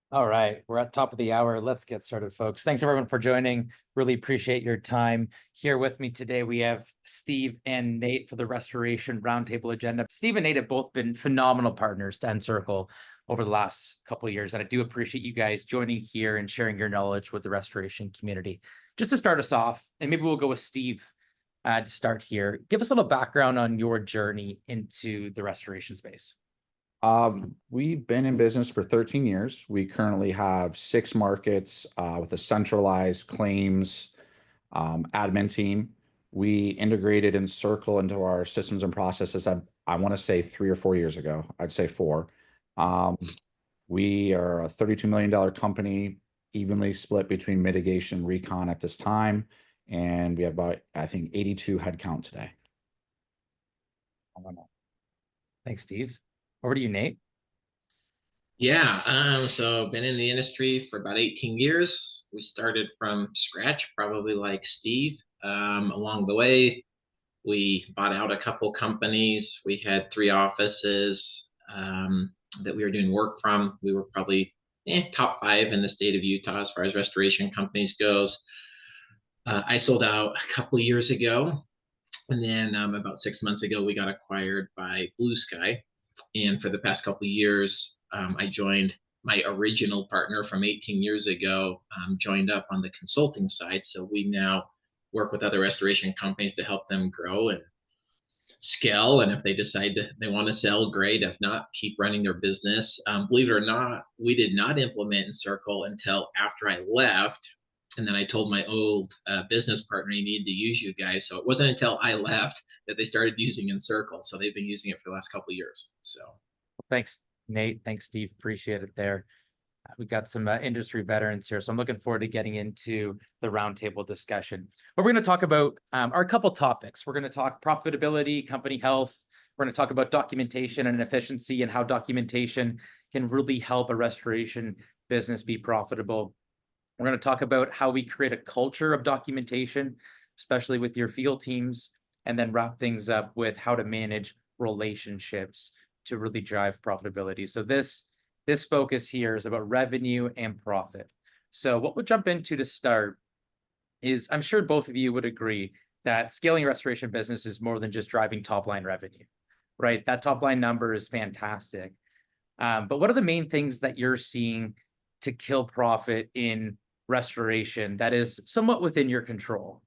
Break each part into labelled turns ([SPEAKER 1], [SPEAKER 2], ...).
[SPEAKER 1] All right, we're at top of the hour. Let's get started, folks. Thanks everyone for joining. Really appreciate your time. Here with me today, we have Steve and Nate for the Restoration Roundtable agenda. Steve and Nate have both been phenomenal partners to Encircle over the last couple of years, and I do appreciate you guys joining here and sharing your knowledge with the restoration community. Just to start us off, and maybe we'll go with Steve to start here. Give us a little background on your journey into the restoration space.
[SPEAKER 2] We've been in business for 13 years. We currently have 6 markets with a centralized claims admin team. We integrated Encircle into our systems and processes. I want to say 3 or 4 years ago. I'd say 4. Um, we are a $32 million company, evenly split between mitigation and recon at this time. And we have about, I think, 82 headcount today.
[SPEAKER 1] Thanks, Steve. Over to you, Nate.
[SPEAKER 3] Yeah, so been in the industry for about 18 years. We started from scratch, probably like Steve. Along the way, we bought out a couple companies. We had 3 offices that we were doing work from. We were probably top 5 in the state of Utah as far as restoration companies goes. I sold out a couple years ago, and then about 6 months ago, we got acquired by Blue Sky. And for the past couple of years, I joined my original partner from 18 years ago, joined up on the consulting side. So we now work with other restoration companies to help them grow and scale. And if they decide they want to sell, great. If not, keep running their business. Believe it or not, we did not implement Encircle until after I left. And then I told my old business partner he needed to use you guys. So it wasn't until I left that they started using Encircle. So they've been using it for the last couple of years. So
[SPEAKER 1] Thanks, Nate. Thanks, Steve. Appreciate it there. We've got some industry veterans here, so I'm looking forward to getting into the roundtable discussion. But we're going to talk about are a couple topics. We're going to talk profitability, company health. We're going to talk about documentation and efficiency and how documentation can really help a restoration business be profitable. We're going to talk about how we create a culture of documentation, especially with your field teams, and then wrap things up with how to manage relationships to really drive profitability. So this focus here is about revenue and profit. So what we'll jump into to start is, I'm sure both of you would agree that scaling a restoration business is more than just driving top line revenue, right? That top line number is fantastic. But what are the main things that you're seeing to kill profit in restoration that is somewhat within your control?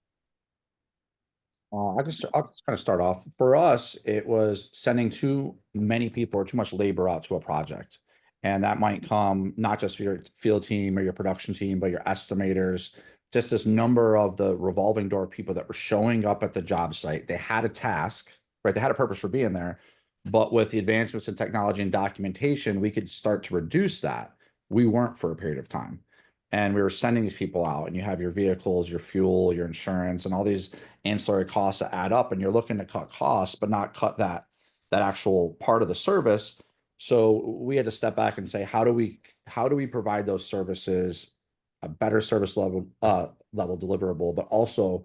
[SPEAKER 2] I'll just kind of start off. For us, it was sending too many people or too much labor out to a project. And that might come not just for your field team or your production team, but your estimators, just this number of the revolving door of people that were showing up at the job site. They had a task, right? They had a purpose for being there. But with the advancements in technology and documentation, we could start to reduce that. We weren't for a period of time. And we were sending these people out, and you have your vehicles, your fuel, your insurance, and all these ancillary costs that add up, and you're looking to cut costs, but not cut that actual part of the service. So we had to step back and say, how do we provide those services a better service level deliverable, but also,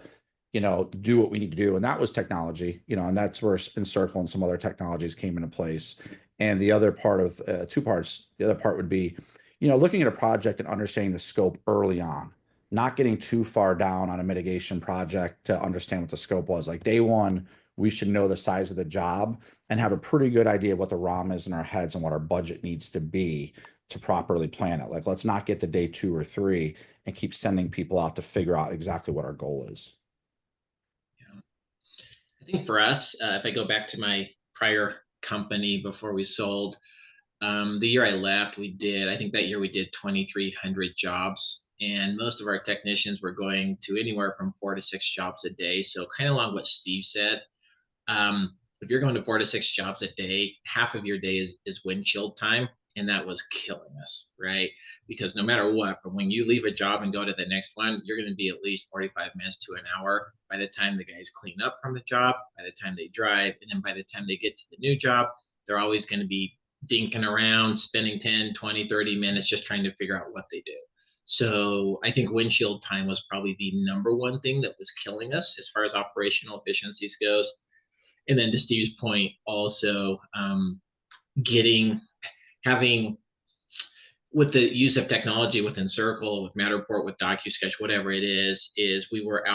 [SPEAKER 2] do what we need to do. And that was technology, and that's where Encircle and some other technologies came into place. And the other part of 2 parts, the other part would be, looking at a project and understanding the scope early on, not getting too far down on a mitigation project to understand what the scope was. Like day one, we should know the size of the job and have a pretty good idea of what the ROM is in our heads and what our budget needs to be to properly plan it. Like, let's not get to day 2 or 3 and keep sending people out to figure out exactly what our goal is.
[SPEAKER 3] yeah, I think for us, if I go back to my prior company before we sold, the year I left, I think that year we did 2,300 jobs, and most of our technicians were going to anywhere from 4 to 6 jobs a day. So kind of along what Steve said, if you're going to 4 to 6 jobs a day, half of your day is windshield time. And that was killing us, right? Because no matter what, from when you leave a job and go to the next one, you're going to be at least 45 minutes to an hour by the time the guys clean up from the job, by the time they drive, and then by the time they get to the new job, they're always going to be dinking around, spending 10, 20, 30 minutes just trying to figure out what they do. So I think windshield time was probably the number one thing that was killing us as far as operational efficiencies goes. And then to Steve's point, also getting having with the use of technology with Encircle, with Matterport, with DocuSketch, whatever it is we were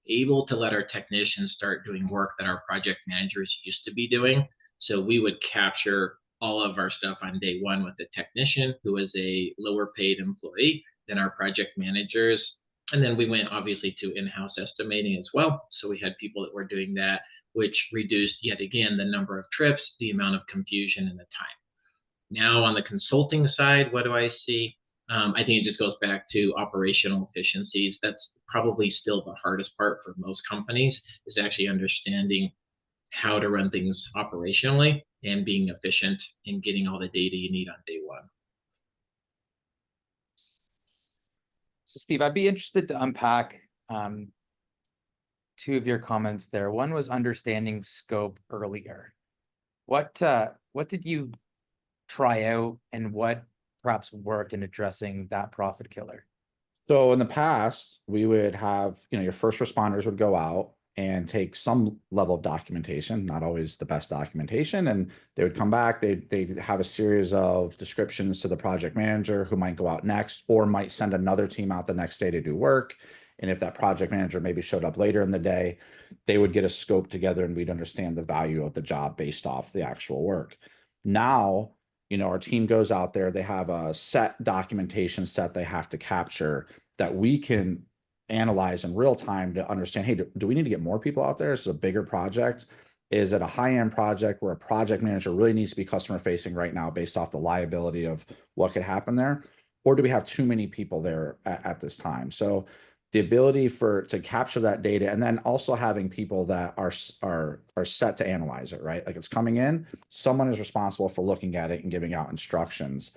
[SPEAKER 3] able to let our technicians start doing work that our project managers used to be doing. So we would capture all of our stuff on day one with the technician, who was a lower paid employee than our project managers. And then we went obviously to in-house estimating as well. So we had people that were doing that, which reduced yet again the number of trips, the amount of confusion, and the time. Now on the consulting side, what do I see? I think it just goes back to operational efficiencies. That's probably still the hardest part for most companies, is actually understanding how to run things operationally and being efficient and getting all the data you need on day one.
[SPEAKER 1] So Steve, I'd be interested to unpack two of your comments there. One was understanding scope earlier. What did you try out, and what perhaps worked in addressing that profit killer?
[SPEAKER 2] So in the past, we would have, your first responders would go out and take some level of documentation, not always the best documentation, and they would come back, they'd have a series of descriptions to the project manager, who might go out next, or might send another team out the next day to do work. And if that project manager maybe showed up later in the day, they would get a scope together, and we'd understand the value of the job based off the actual work. Now, our team goes out there, they have a set documentation set they have to capture that we can analyze in real time to understand, hey, do we need to get more people out there? This is a bigger project. Is it a high-end project where a project manager really needs to be customer facing right now based off the liability of what could happen there? Or do we have too many people there at this time? So the ability to capture that data, and then also having people that are set to analyze it, right? Like, it's coming in, someone is responsible for looking at it and giving out instructions.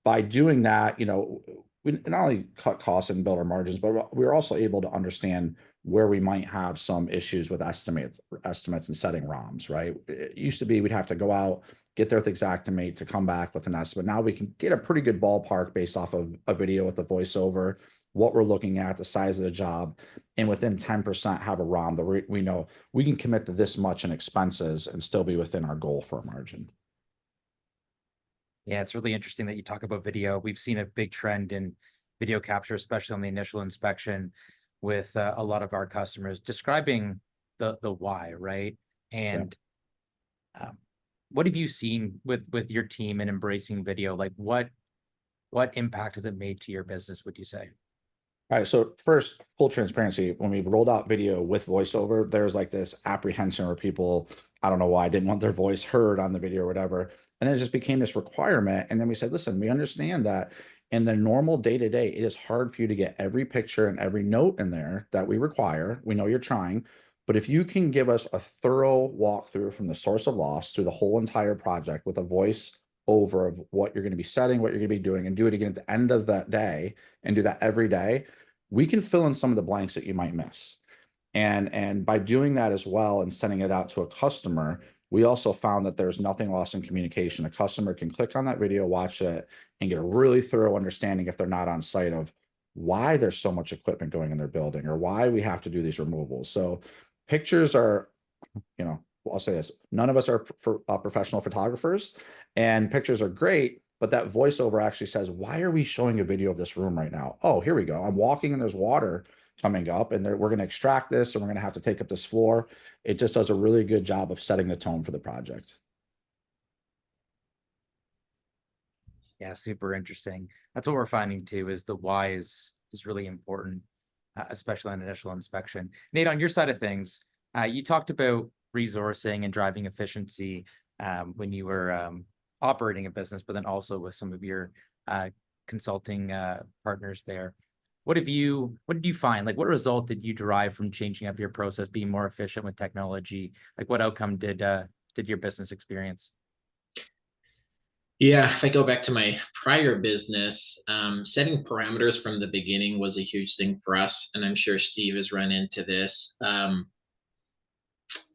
[SPEAKER 2] By doing that, we not only cut costs and build our margins, but we're also able to understand where we might have some issues with estimates and setting ROMs, right? It used to be we'd have to go out, get there with Xactimate to come back with an estimate. Now we can get a pretty good ballpark based off of a video with the voiceover, what we're looking at, the size of the job, and within 10% have a ROM that we know we can commit to this much in expenses and still be within our goal for a margin.
[SPEAKER 1] Yeah, it's really interesting that you talk about video. We've seen a big trend in video capture, especially on the initial inspection, with a lot of our customers describing the why, right? And what have you seen with your team in embracing video? Like, what impact has it made to your business, would you say?
[SPEAKER 2] All right, so first, full transparency, when we rolled out video with voiceover, there's like this apprehension where people, I don't know why, didn't want their voice heard on the video or whatever. And then it just became this requirement. And then we said, listen, we understand that in the normal day-to-day, it is hard for you to get every picture and every note in there that we require. We know you're trying, but if you can give us a thorough walkthrough from the source of loss through the whole entire project with a voice over of what you're going to be setting, what you're going to be doing, and do it again at the end of that day, and do that every day, we can fill in some of the blanks that you might miss. And by doing that as well and sending it out to a customer, we also found that there's nothing lost in communication. A customer can click on that video, watch it, and get a really thorough understanding, if they're not on site, of why there's so much equipment going in their building, or why we have to do these removals. So pictures are, I'll say this, none of us are professional photographers, and pictures are great, but that voiceover actually says, why are we showing a video of this room right now? Oh, here we go. I'm walking and there's water coming up, and we're going to extract this, and we're going to have to take up this floor. It just does a really good job of setting the tone for the project.
[SPEAKER 1] Yeah, super interesting. That's what we're finding too, is the why is really important, especially on initial inspection. Nate, on your side of things, you talked about resourcing and driving efficiency when you were operating a business, but then also with some of your consulting partners there. What did you find? Like, what result did you derive from changing up your process, being more efficient with technology? Like, what outcome did your business experience?
[SPEAKER 3] Yeah, if I go back to my prior business, setting parameters from the beginning was a huge thing for us, and I'm sure Steve has run into this.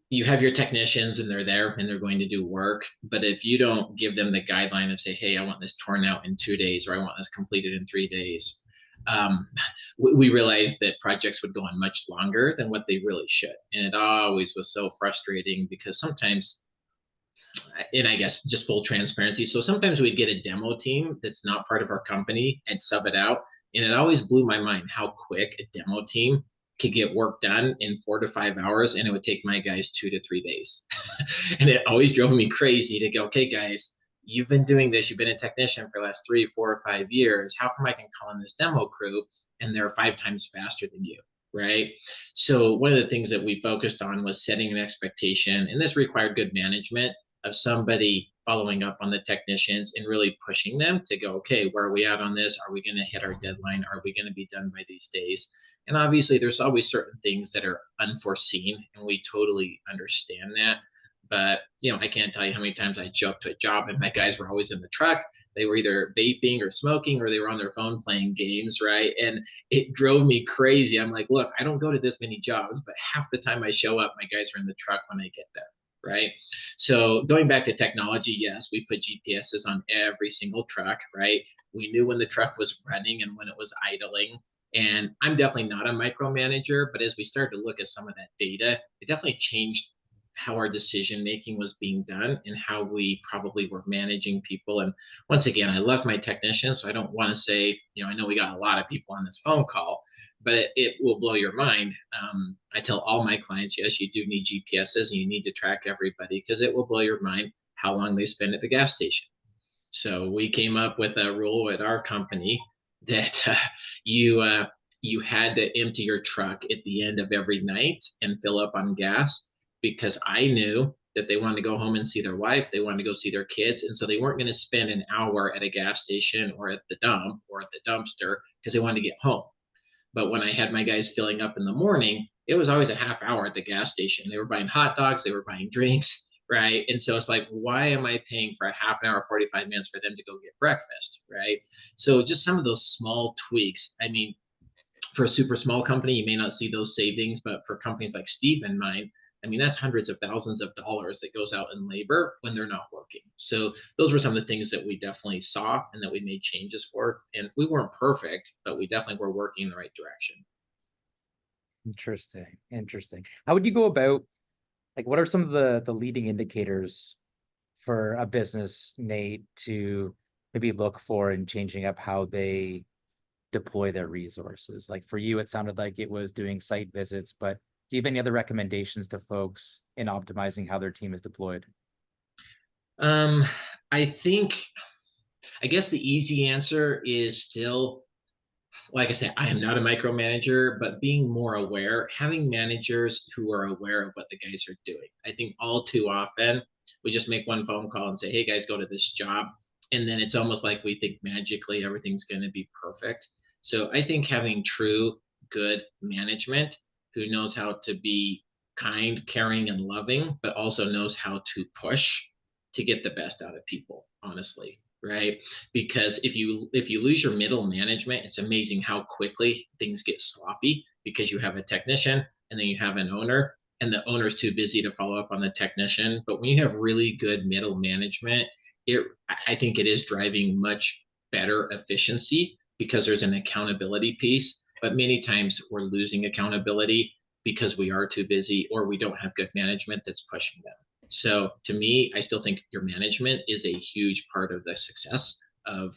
[SPEAKER 3] You have your technicians, and they're there and they're going to do work, but if you don't give them the guideline of, say, hey, I want this torn out in 2 days, or I want this completed in 3 days, we realized that projects would go on much longer than what they really should. And it always was so frustrating, because sometimes and I guess just full transparency. So sometimes we'd get a demo team that's not part of our company and sub it out. And it always blew my mind how quick a demo team could get work done in 4 to 5 hours. And it would take my guys 2 to 3 days. And it always drove me crazy to go, okay, guys, you've been doing this. You've been a technician for the last 3, 4, or 5 years. How come I can call in this demo crew and they're 5 times faster than you? Right. So one of the things that we focused on was setting an expectation, and this required good management of somebody following up on the technicians and really pushing them to go, okay, where are we at on this? Are we going to hit our deadline? Are we going to be done by these days? And obviously, there's always certain things that are unforeseen, and we totally understand that. But, I can't tell you how many times I show up to a job and my guys were always in the truck. They were either vaping or smoking, or they were on their phone playing games, right? And it drove me crazy. I'm like, look, I don't go to this many jobs, but half the time I show up, my guys are in the truck when I get there. Right. So going back to technology, yes, we put GPSs on every single truck, right? We knew when the truck was running and when it was idling. And I'm definitely not a micromanager, but as we started to look at some of that data, it definitely changed how our decision making was being done and how we probably were managing people. And once again, I love my technicians, so I don't want to say, I know we got a lot of people on this phone call, but it will blow your mind. I tell all my clients, yes, you do need GPSs and you need to track everybody, because it will blow your mind how long they spend at the gas station. So we came up with a rule at our company that you had to empty your truck at the end of every night and fill up on gas, because I knew that they wanted to go home and see their wife, they wanted to go see their kids, and so they weren't going to spend an hour at a gas station or at the dump or at the dumpster because they wanted to get home. But when I had my guys filling up in the morning, it was always a half hour at the gas station. They were buying hot dogs, they were buying drinks, right? And so it's like, why am I paying for a half an hour, 45 minutes for them to go get breakfast, right? So just some of those small tweaks. I mean, for a super small company, you may not see those savings, but for companies like Steve and mine, I mean, that's hundreds of thousands of dollars that goes out in labor when they're not working. So those were some of the things that we definitely saw and that we made changes for. And we weren't perfect, but we definitely were working in the right direction.
[SPEAKER 1] Interesting. How would you go about, like, what are some of the leading indicators for a business, Nate, to maybe look for in changing up how they deploy their resources? Like for you, it sounded like it was doing site visits, but do you have any other recommendations to folks in optimizing how their team is deployed?
[SPEAKER 3] I guess the easy answer is still, like I said, I am not a micromanager, but being more aware, having managers who are aware of what the guys are doing. I think all too often we just make one phone call and say, hey guys, go to this job. And then it's almost like we think magically everything's going to be perfect. So I think having true, good management who knows how to be kind, caring, and loving, but also knows how to push to get the best out of people, honestly. Right. Because if you lose your middle management, it's amazing how quickly things get sloppy, because you have a technician and then you have an owner, and the owner's too busy to follow up on the technician. But when you have really good middle management, I think it is driving much better efficiency, because there's an accountability piece. But many times we're losing accountability because we are too busy, or we don't have good management that's pushing them. So to me, I still think your management is a huge part of the success of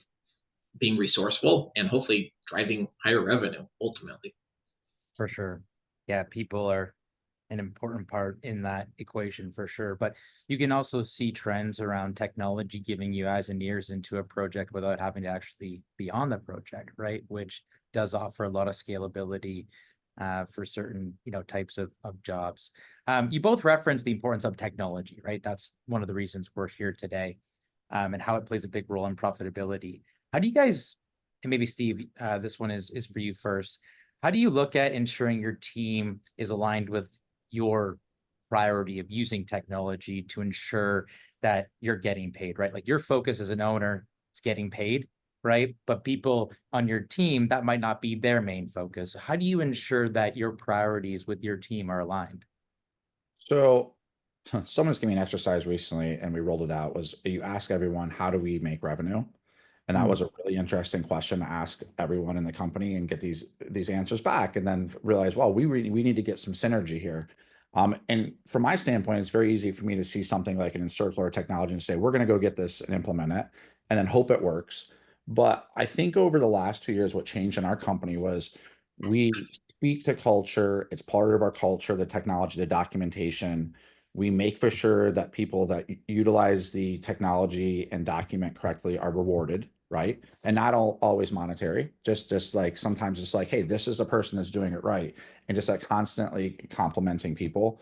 [SPEAKER 3] being resourceful and hopefully driving higher revenue ultimately.
[SPEAKER 1] For sure. Yeah, people are an important part in that equation for sure. But you can also see trends around technology giving you eyes and ears into a project without having to actually be on the project, right? Which does offer a lot of scalability for certain, types of jobs. You both referenced the importance of technology, right? That's one of the reasons we're here today, and how it plays a big role in profitability. How do you guys, and maybe Steve, this one is for you first. How do you look at ensuring your team is aligned with your priority of using technology to ensure that you're getting paid, right? Like your focus as an owner is getting paid, right? But people on your team, that might not be their main focus. How do you ensure that your priorities with your team are aligned?
[SPEAKER 2] So someone's giving me an exercise recently and we rolled it out, was you ask everyone, how do we make revenue? And that was a really interesting question to ask everyone in the company and get these answers back, and then realize, well, we need to get some synergy here. And from my standpoint, it's very easy for me to see something like an Encircle or technology and say, we're going to go get this and implement it and then hope it works. But I think over the last 2 years, what changed in our company was we speak to culture. It's part of our culture, the technology, the documentation. We make for sure that people that utilize the technology and document correctly are rewarded, right? And not always monetary, just like sometimes it's like, hey, this is the person that's doing it right. And just like constantly complimenting people.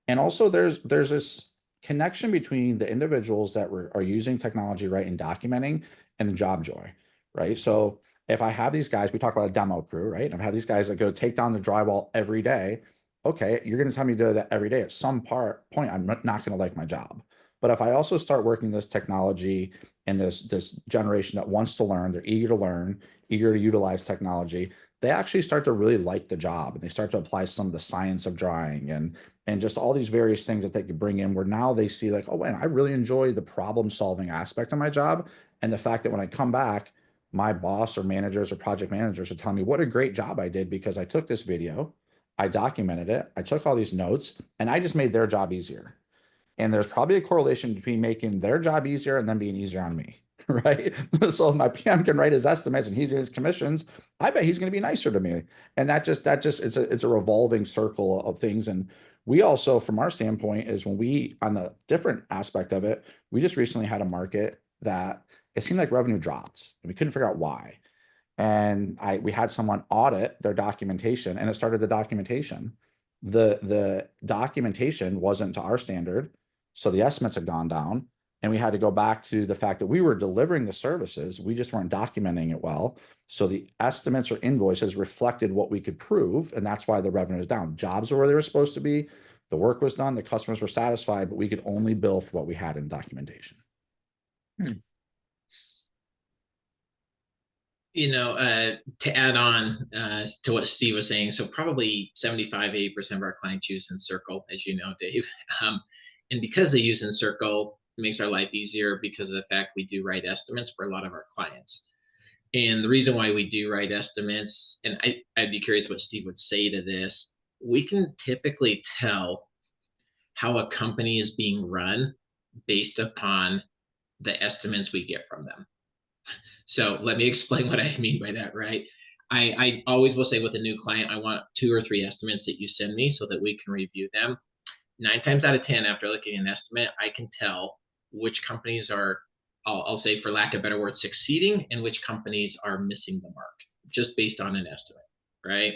[SPEAKER 2] And also there's this connection between the individuals that are using technology right and documenting and the job joy, right? So if I have these guys, we talk about a demo crew, right? And I have these guys that go take down the drywall every day. Okay, you're going to tell me to do that every day. At some point, I'm not going to like my job. But if I also start working this technology and this generation that wants to learn, they're eager to learn, eager to utilize technology, they actually start to really like the job and they start to apply some of the science of drying and just all these various things that they could bring in where now they see like, oh, man, I really enjoy the problem solving aspect of my job. And the fact that when I come back, my boss or managers or project managers are telling me what a great job I did because I took this video, I documented it, I took all these notes, and I just made their job easier. And there's probably a correlation between making their job easier and them being easier on me, right? So if my PM can write his estimates and he's in his commissions, I bet he's going to be nicer to me. And that just it's a revolving circle of things. And we also, from our standpoint, is when we on the different aspect of it, we just recently had a market that it seemed like revenue dropped and we couldn't figure out why. And we had someone audit their documentation and it started the documentation. The documentation wasn't to our standard. So the estimates had gone down and we had to go back to the fact that we were delivering the services. We just weren't documenting it well. So the estimates or invoices reflected what we could prove. And that's why the revenue is down. Jobs were where they were supposed to be. The work was done. The customers were satisfied, but we could only bill for what we had in documentation.
[SPEAKER 3] To add on to what Steve was saying, so probably 75-80% of our clients use Encircle, as you know, Dave. And because they use Encircle, it makes our life easier because of the fact we do write estimates for a lot of our clients. And the reason why we do write estimates, and I'd be curious what Steve would say to this, we can typically tell how a company is being run based upon the estimates we get from them. So let me explain what I mean by that, right? I always will say with a new client, I want 2 or 3 estimates that you send me so that we can review them. 9 times out of 10, after looking at an estimate, I can tell which companies are, I'll say for lack of a better word, succeeding and which companies are missing the mark just based on an estimate, right?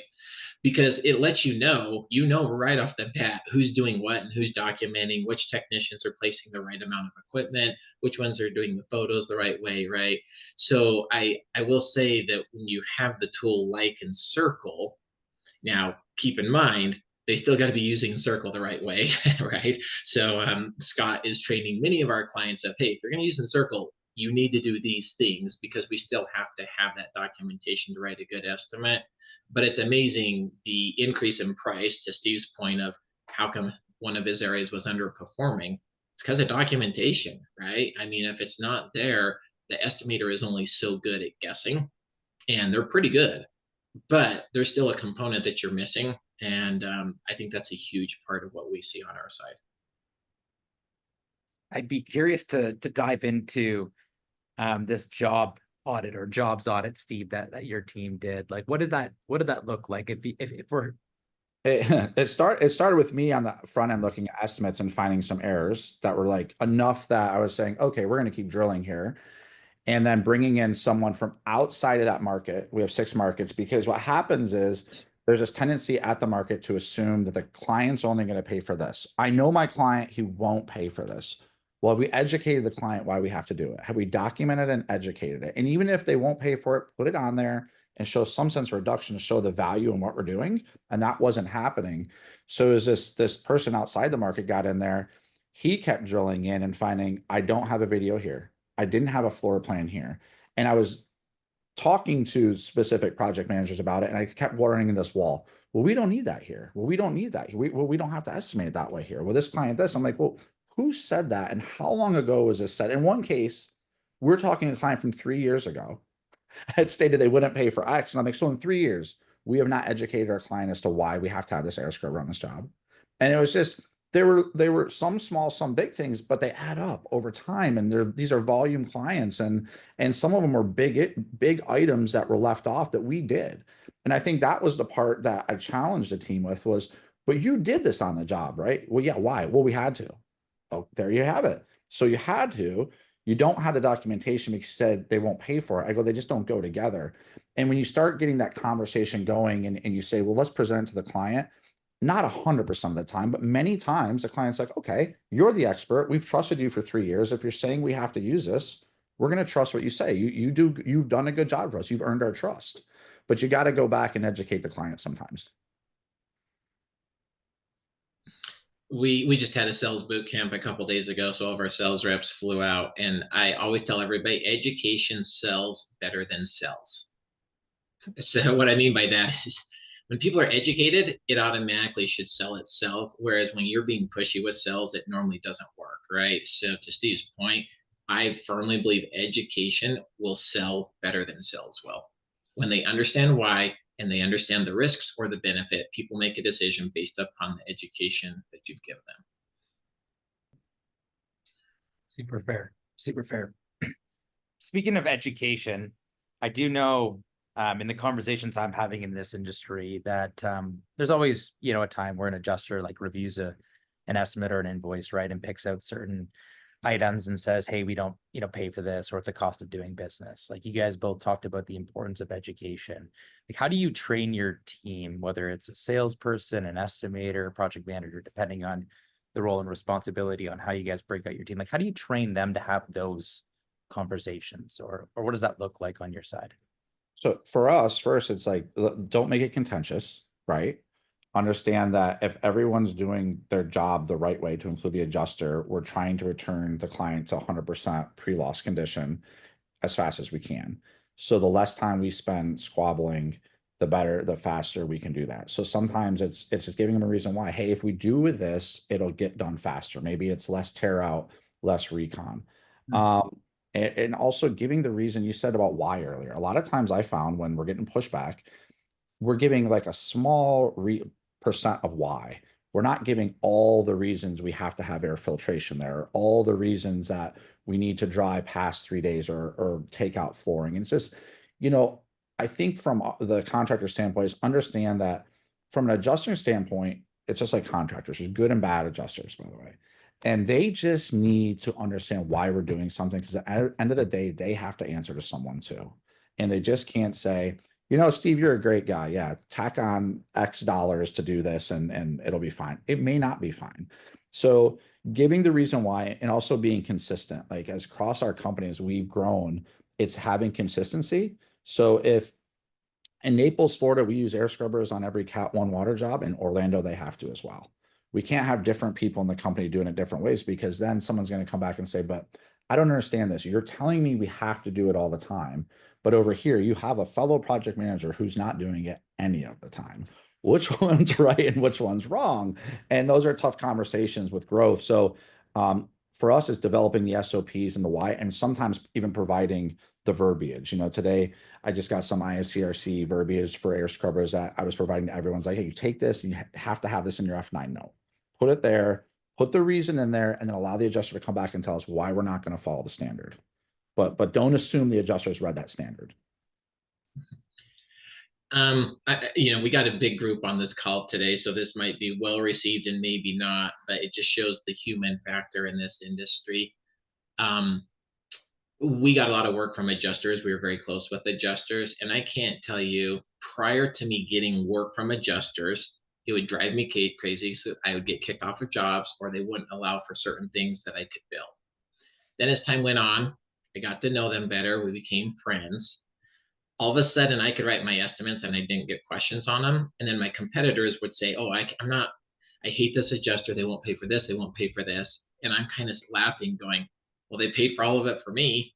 [SPEAKER 3] Because it lets you know right off the bat who's doing what and who's documenting, which technicians are placing the right amount of equipment, which ones are doing the photos the right way, right? So I will say that when you have the tool like Encircle, now keep in mind, they still got to be using Encircle the right way, right? So Scott is training many of our clients of, hey, if you're going to use Encircle, you need to do these things because we still have to have that documentation to write a good estimate. But it's amazing the increase in price, to Steve's point of how come one of his areas was underperforming. It's because of documentation, right? I mean, if it's not there, the estimator is only so good at guessing, and they're pretty good, but there's still a component that you're missing. And I think that's a huge part of what we see on our side.
[SPEAKER 1] I'd be curious to dive into this job audit or jobs audit, Steve, that your team did. Like, what did that look like? If we're
[SPEAKER 2] it started with me on the front end looking at estimates and finding some errors that were like enough that I was saying, okay, we're going to keep drilling here. And then bringing in someone from outside of that market. We have 6 markets because what happens is there's this tendency at the market to assume that the client's only going to pay for this. I know my client, he won't pay for this. Well, have we educated the client why we have to do it? Have we documented and educated it? And even if they won't pay for it, put it on there and show some sense of reduction to show the value in what we're doing. And that wasn't happening. So as this person outside the market got in there, he kept drilling in and finding, I don't have a video here. I didn't have a floor plan here. And I was talking to specific project managers about it. And I kept watering in this wall. Well, we don't need that here. Well, we don't need that. We don't have to estimate it that way here. Well, this client, this, I'm like, well, who said that? And how long ago was this said? In one case, we're talking to a client from 3 years ago had stated they wouldn't pay for X. And I'm like, so in 3 years, we have not educated our client as to why we have to have this air scrubber on this job. And it was just, they were some small, some big things, but they add up over time. And these are volume clients, and some of them were big items that were left off that we did. And I think that was the part that I challenged the team with was, but you did this on the job, right? Well, yeah, why? Well, we had to. Oh, there you have it. So you had to. You don't have the documentation because you said they won't pay for it. I go, they just don't go together. And when you start getting that conversation going, and you say, well, let's present it to the client, not 100% of the time, but many times the client's like, okay, you're the expert. We've trusted you for 3 years. If you're saying we have to use this, we're going to trust what you say. You've done a good job for us. You've earned our trust, but you got to go back and educate the client sometimes.
[SPEAKER 3] We just had a sales boot camp a couple days ago, so all of our sales reps flew out, and I always tell everybody education sells better than sells. So what I mean by that is when people are educated, it automatically should sell itself. Whereas when you're being pushy with sales, it normally doesn't work, right? So to Steve's point, I firmly believe education will sell better than sales will. When they understand why and they understand the risks or the benefit, people make a decision based upon the education that you've given them.
[SPEAKER 1] Super fair. Super fair. Speaking of education, I do know in the conversations I'm having in this industry that there's always, a time where an adjuster like reviews an estimate or an invoice, right, and picks out certain items and says, hey, we don't, pay for this, or it's a cost of doing business. Like you guys both talked about the importance of education. Like, how do you train your team, whether it's a salesperson, an estimator, project manager, depending on the role and responsibility on how you guys break out your team? Like, how do you train them to have those conversations, or what does that look like on your side?
[SPEAKER 2] So for us, first, it's like, don't make it contentious, right? Understand that if everyone's doing their job the right way, to include the adjuster, we're trying to return the client to 100% pre-loss condition as fast as we can. So the less time we spend squabbling, the better, the faster we can do that. So sometimes it's just giving them a reason why, hey, if we do with this, it'll get done faster. Maybe it's less tear out, less recon. And also giving the reason you said about why earlier. A lot of times I found when we're getting pushback, we're giving like a small percent of why. We're not giving all the reasons we have to have air filtration there, or all the reasons that we need to dry past 3 days, or take out flooring. And it's just, I think from the contractor standpoint is understand that from an adjuster standpoint, it's just like contractors. There's good and bad adjusters, by the way. And they just need to understand why we're doing something, because at the end of the day, they have to answer to someone too. And they just can't say, Steve, you're a great guy. Yeah, tack on X dollars to do this and it'll be fine. It may not be fine. So giving the reason why, and also being consistent, like as across our company, as we've grown, it's having consistency. So if in Naples, Florida, we use air scrubbers on every Cat 1 water job, in Orlando, they have to as well. We can't have different people in the company doing it different ways, because then someone's going to come back and say, but I don't understand this. You're telling me we have to do it all the time, but over here you have a fellow project manager who's not doing it any of the time. Which one's right and which one's wrong? And those are tough conversations with growth. So for us, it's developing the SOPs and the why, and sometimes even providing the verbiage. Today I just got some ISCRC verbiage for air scrubbers that I was providing to everyone. It's like, hey, you take this, and you have to have this in your F9 note. Put it there, put the reason in there, and then allow the adjuster to come back and tell us why we're not going to follow the standard. But don't assume the adjuster's read that standard.
[SPEAKER 3] We got a big group on this call today, so this might be well received and maybe not, but it just shows the human factor in this industry. We got a lot of work from adjusters. We were very close with adjusters, and I can't tell you, prior to me getting work from adjusters, it would drive me crazy. So I would get kicked off of jobs, or they wouldn't allow for certain things that I could bill. Then as time went on, I got to know them better. We became friends. All of a sudden I could write my estimates and I didn't get questions on them. And then my competitors would say, oh, I hate this adjuster. They won't pay for this. They won't pay for this. And I'm kind of laughing going, well, they paid for all of it for me.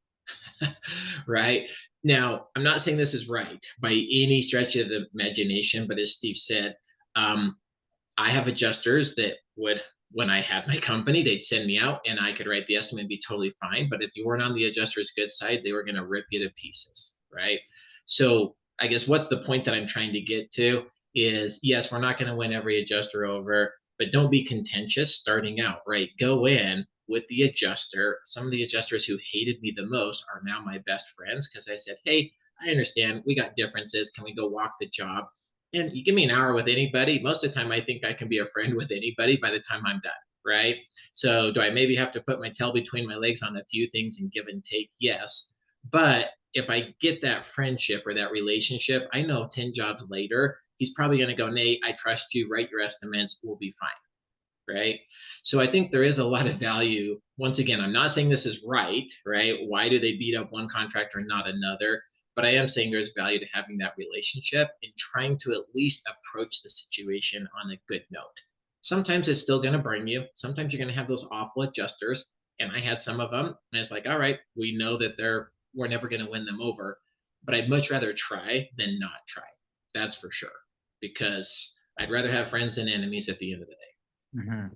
[SPEAKER 3] Right now, I'm not saying this is right by any stretch of the imagination, but as Steve said, I have adjusters that would, when I had my company, they'd send me out and I could write the estimate and be totally fine. But if you weren't on the adjuster's good side, they were going to rip you to pieces, right? So I guess what's the point that I'm trying to get to is, yes, we're not going to win every adjuster over, but don't be contentious starting out, right? Go in with the adjuster. Some of the adjusters who hated me the most are now my best friends because I said, hey, I understand we got differences. Can we go walk the job? And you give me an hour with anybody. Most of the time, I think I can be a friend with anybody by the time I'm done, right? So do I maybe have to put my tail between my legs on a few things and give and take? Yes. But if I get that friendship or that relationship, I know 10 jobs later, he's probably going to go, Nate, I trust you, write your estimates, we'll be fine. Right. So I think there is a lot of value. Once again, I'm not saying this is right. Why do they beat up one contractor and not another? But I am saying there's value to having that relationship and trying to at least approach the situation on a good note. Sometimes it's still going to burn you. Sometimes you're going to have those awful adjusters. And I had some of them. And it's like, all right, we know that we're never going to win them over. But I'd much rather try than not try. That's for sure. Because I'd rather have friends than enemies at the end of the day.
[SPEAKER 1] Mm-hmm.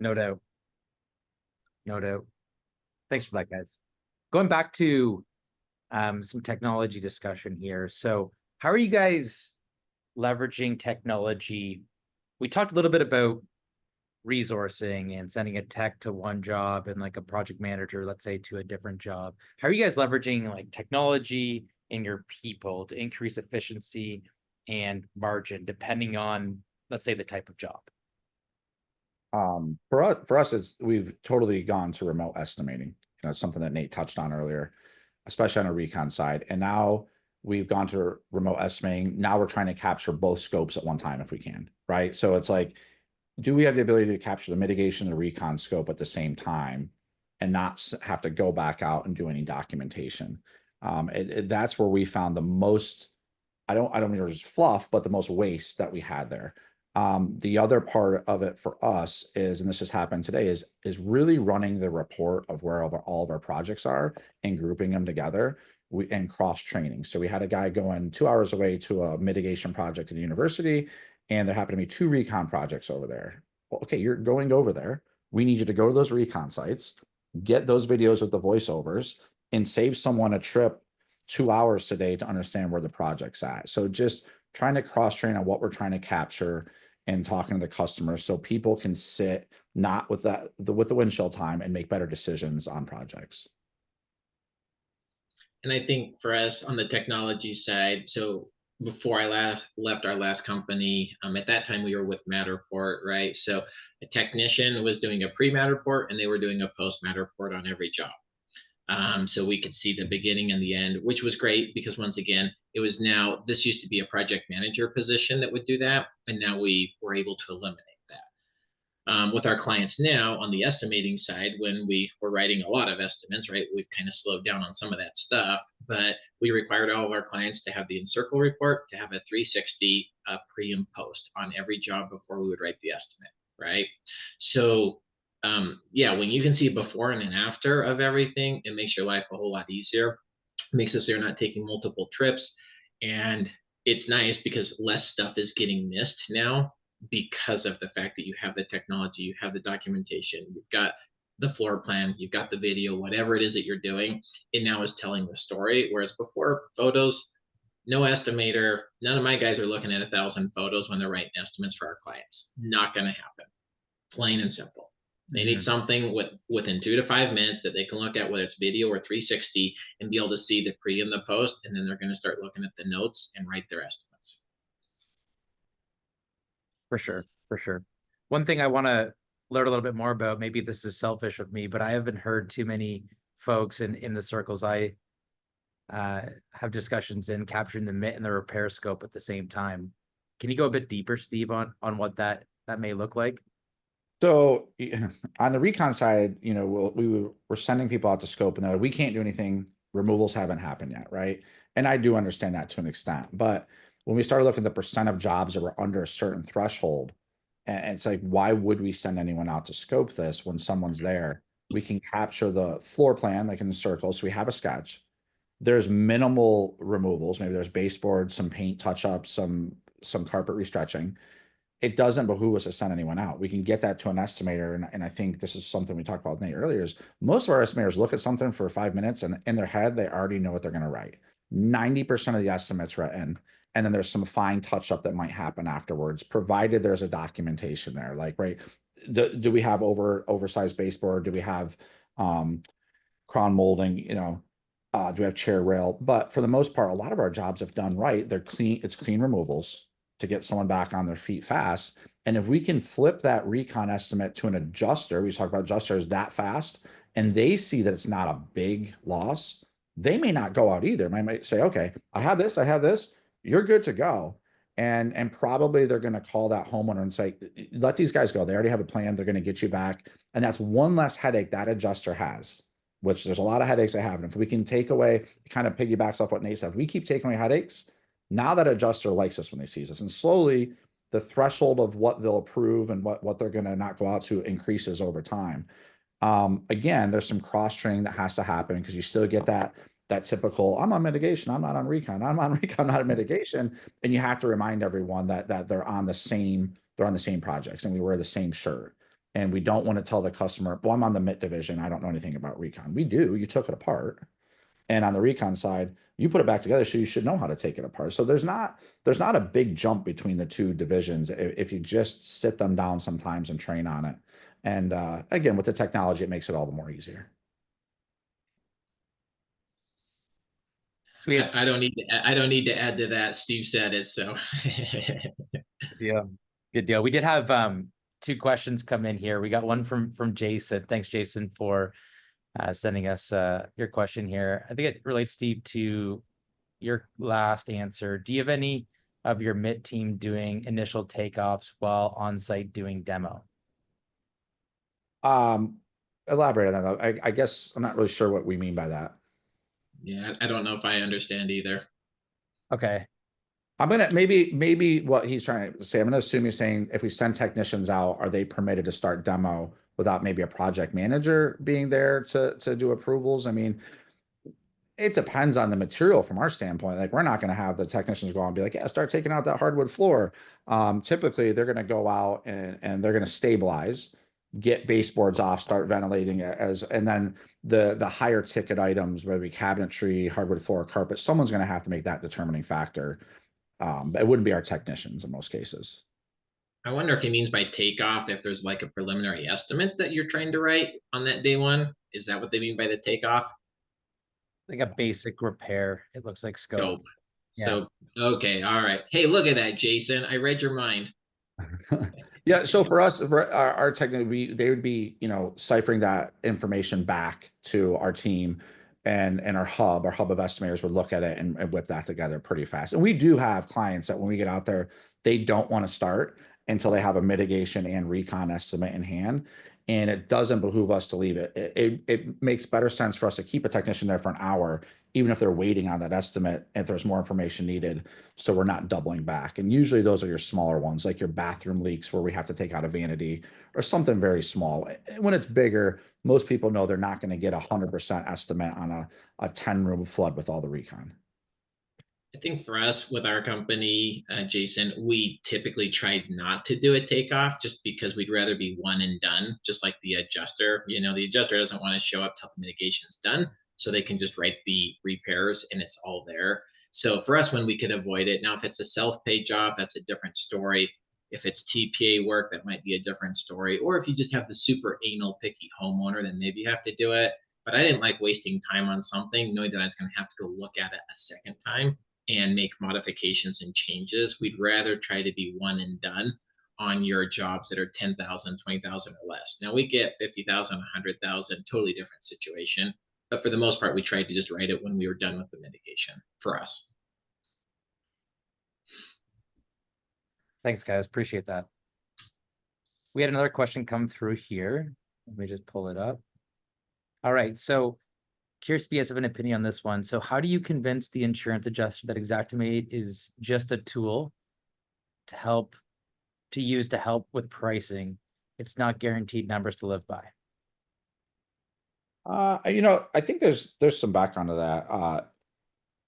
[SPEAKER 1] No doubt. No doubt. Thanks for that, guys. Going back to some technology discussion here. So how are you guys leveraging technology? We talked a little bit about resourcing and sending a tech to one job and like a project manager, let's say, to a different job. How are you guys leveraging like technology in your people to increase efficiency and margin, depending on, let's say, the type of job?
[SPEAKER 2] For us, we've totally gone to remote estimating. It's something that Nate touched on earlier, especially on a recon side. And now we've gone to remote estimating. Now we're trying to capture both scopes at one time if we can, right? So it's like, do we have the ability to capture the mitigation and the recon scope at the same time and not have to go back out and do any documentation? That's where we found the most, I don't mean it was fluff, but the most waste that we had there. The other part of it for us is, and this just happened today, is really running the report of where all of our projects are and grouping them together and cross training. So we had a guy going 2 hours away to a mitigation project at the university, and there happened to be 2 recon projects over there. Well, okay, you're going over there. We need you to go to those recon sites, get those videos with the voiceovers, and save someone a trip 2 hours today to understand where the project's at. So just trying to cross train on what we're trying to capture and talking to the customers so people can sit not with the windshield time and make better decisions on projects.
[SPEAKER 3] And I think for us on the technology side, so before I left our last company, at that time we were with Matterport, right? So a technician was doing a pre-Matterport and they were doing a post-Matterport on every job. So we could see the beginning and the end, which was great because once again, this used to be a project manager position that would do that. And now we were able to eliminate that. With our clients now on the estimating side, when we were writing a lot of estimates, right, we've kind of slowed down on some of that stuff, but we required all of our clients to have the Encircle report, to have a 360 pre and post on every job before we would write the estimate, right? So when you can see before and an after of everything, it makes your life a whole lot easier. It makes it so you're not taking multiple trips. And it's nice because less stuff is getting missed now because of the fact that you have the technology, you have the documentation, you've got the floor plan, you've got the video, whatever it is that you're doing, it now is telling the story. Whereas before, photos, no estimator, none of my guys are looking at 1,000 photos when they're writing estimates for our clients. Not going to happen. Plain and simple. They need something within 2 to 5 minutes that they can look at, whether it's video or 360, and be able to see the pre and the post. And then they're going to start looking at the notes and write their estimates.
[SPEAKER 1] For sure. For sure. One thing I want to learn a little bit more about, maybe this is selfish of me, but I haven't heard too many folks in the circles I have discussions in capturing the MIT and the repair scope at the same time. Can you go a bit deeper, Steve, on what that may look like?
[SPEAKER 2] So on the recon side, we're sending people out to scope and they're like, we can't do anything. Removals haven't happened yet, right? And I do understand that to an extent. But when we started looking at the percent of jobs that were under a certain threshold, and it's like, why would we send anyone out to scope this when someone's there? We can capture the floor plan, like in the circle. So we have a sketch. There's minimal removals. Maybe there's baseboard, some paint touch-ups, some carpet restretching. It doesn't behoove us to send anyone out. We can get that to an estimator. And I think this is something we talked about with Nate earlier, is most of our estimators look at something for 5 minutes and in their head, they already know what they're going to write. 90% of the estimate's written. And then there's some fine touch up that might happen afterwards, provided there's a documentation there. Like, right, do we have oversized baseboard? Do we have crown molding? Do we have chair rail? But for the most part, a lot of our jobs, if done right, they're clean. It's clean removals to get someone back on their feet fast. And if we can flip that recon estimate to an adjuster, we talk about adjusters that fast, and they see that it's not a big loss, they may not go out either. They might say, okay, I have this, you're good to go. And probably they're going to call that homeowner and say, let these guys go. They already have a plan. They're going to get you back. And that's one less headache that adjuster has, which there's a lot of headaches they have. And if we can take away, it kind of piggybacks off what Nate said, if we keep taking away headaches, now that adjuster likes us when they sees us. And slowly the threshold of what they'll approve and what they're going to not go out to increases over time. Again, there's some cross training that has to happen because you still get that typical, I'm on mitigation, I'm not on recon, I'm on recon, not on mitigation. And you have to remind everyone that they're on the same projects and we wear the same shirt. And we don't want to tell the customer, well, I'm on the MIT division, I don't know anything about recon. We do, you took it apart. And on the recon side, you put it back together, so you should know how to take it apart. So there's not a big jump between the two divisions if you just sit them down sometimes and train on it. And again, with the technology, it makes it all the more easier.
[SPEAKER 1] So we
[SPEAKER 3] I don't need to add to that. Steve said it, so.
[SPEAKER 1] Yeah, good deal. We did have two questions come in here. We got one from Jason. Thanks, Jason, for sending us your question here. I think it relates, Steve, to your last answer. Do you have any of your MIT team doing initial takeoffs while on site doing demo?
[SPEAKER 2] Elaborate on that. I guess I'm not really sure what we mean by that.
[SPEAKER 3] Yeah, I don't know if I understand either.
[SPEAKER 1] Okay.
[SPEAKER 2] I'm gonna maybe what he's trying to say. I'm gonna assume he's saying if we send technicians out, are they permitted to start demo without maybe a project manager being there to do approvals? I mean, it depends on the material from our standpoint. Like, we're not going to have the technicians go out and be like, yeah, start taking out that hardwood floor. Typically they're going to go out and they're going to stabilize, get baseboards off, start ventilating and then the higher ticket items, whether it be cabinetry, hardwood floor, carpet, someone's going to have to make that determining factor. But it wouldn't be our technicians in most cases.
[SPEAKER 3] I wonder if he means by takeoff, if there's like a preliminary estimate that you're trying to write on that day one. Is that what they mean by the takeoff?
[SPEAKER 1] Like a basic repair, it looks like scope. Yeah.
[SPEAKER 3] So, okay, all right. Hey, look at that, Jason. I read your mind.
[SPEAKER 2] Yeah, so for us, for our technically, they would be, ciphering that information back to our team, and our hub of estimators would look at it and whip that together pretty fast. And we do have clients that when we get out there, they don't want to start until they have a mitigation and recon estimate in hand. And it doesn't behoove us to leave it. It makes better sense for us to keep a technician there for an hour, even if they're waiting on that estimate, if there's more information needed, so we're not doubling back. And usually those are your smaller ones, like your bathroom leaks where we have to take out a vanity or something very small. When it's bigger, most people know they're not going to get 100% estimate on a 10-room flood with all the recon.
[SPEAKER 3] I think for us with our company, Jason, we typically tried not to do a takeoff just because we'd rather be one and done, just like the adjuster. The adjuster doesn't want to show up till the mitigation's done, so they can just write the repairs and it's all there. So for us, when we could avoid it, now if it's a self-pay job, that's a different story. If it's TPA work, that might be a different story. Or if you just have the super anal picky homeowner, then maybe you have to do it. But I didn't like wasting time on something, knowing that I was going to have to go look at it a second time and make modifications and changes. We'd rather try to be one and done on your jobs that are 10,000, 20,000 or less. Now we get 50,000, 100,000, totally different situation. But for the most part, we tried to just write it when we were done with the mitigation for us.
[SPEAKER 1] Thanks, guys. Appreciate that. We had another question come through here. Let me just pull it up. All right. So curious if you guys have an opinion on this one. So how do you convince the insurance adjuster that Xactimate is just a tool to use to help with pricing? It's not guaranteed numbers to live by.
[SPEAKER 2] I think there's some background to that.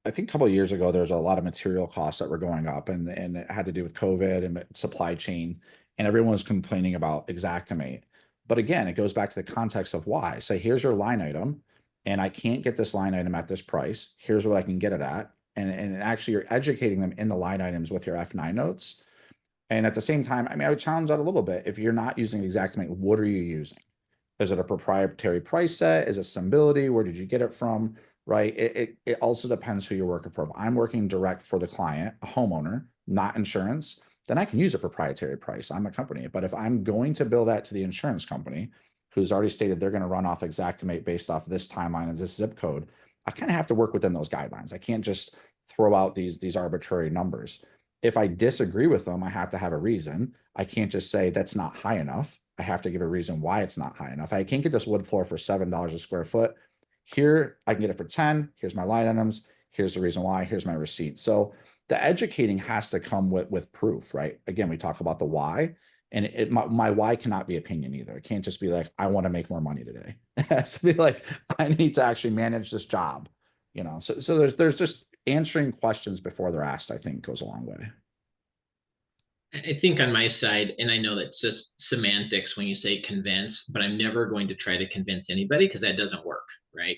[SPEAKER 2] I think a couple of years ago, there was a lot of material costs that were going up, and it had to do with COVID and supply chain, and everyone was complaining about Xactimate. But again, it goes back to the context of why. Say, here's your line item, and I can't get this line item at this price. Here's what I can get it at. and actually you're educating them in the line items with your F9 notes. And at the same time, I mean, I would challenge that a little bit. If you're not using Xactimate, what are you using? Is it a proprietary price set? Is it Symbility? Where did you get it from? Right. It also depends who you're working for. If I'm working direct for the client, a homeowner, not insurance, then I can use a proprietary price. I'm a company. But if I'm going to bill that to the insurance company, who's already stated they're going to run off Xactimate based off this timeline and this zip code, I kind of have to work within those guidelines. I can't just throw out these arbitrary numbers. If I disagree with them, I have to have a reason. I can't just say that's not high enough. I have to give a reason why it's not high enough. I can't get this wood floor for $7 a square foot. Here, I can get it for 10. Here's my line items. Here's the reason why. Here's my receipt. So the educating has to come with proof, right? Again, we talk about the why, and my why cannot be opinion either. It can't just be like, I want to make more money today. It has to be like, I need to actually manage this job, you know? So there's just answering questions before they're asked, I think goes a long way.
[SPEAKER 3] I think on my side, and I know that's just semantics when you say convince, but I'm never going to try to convince anybody because that doesn't work, right?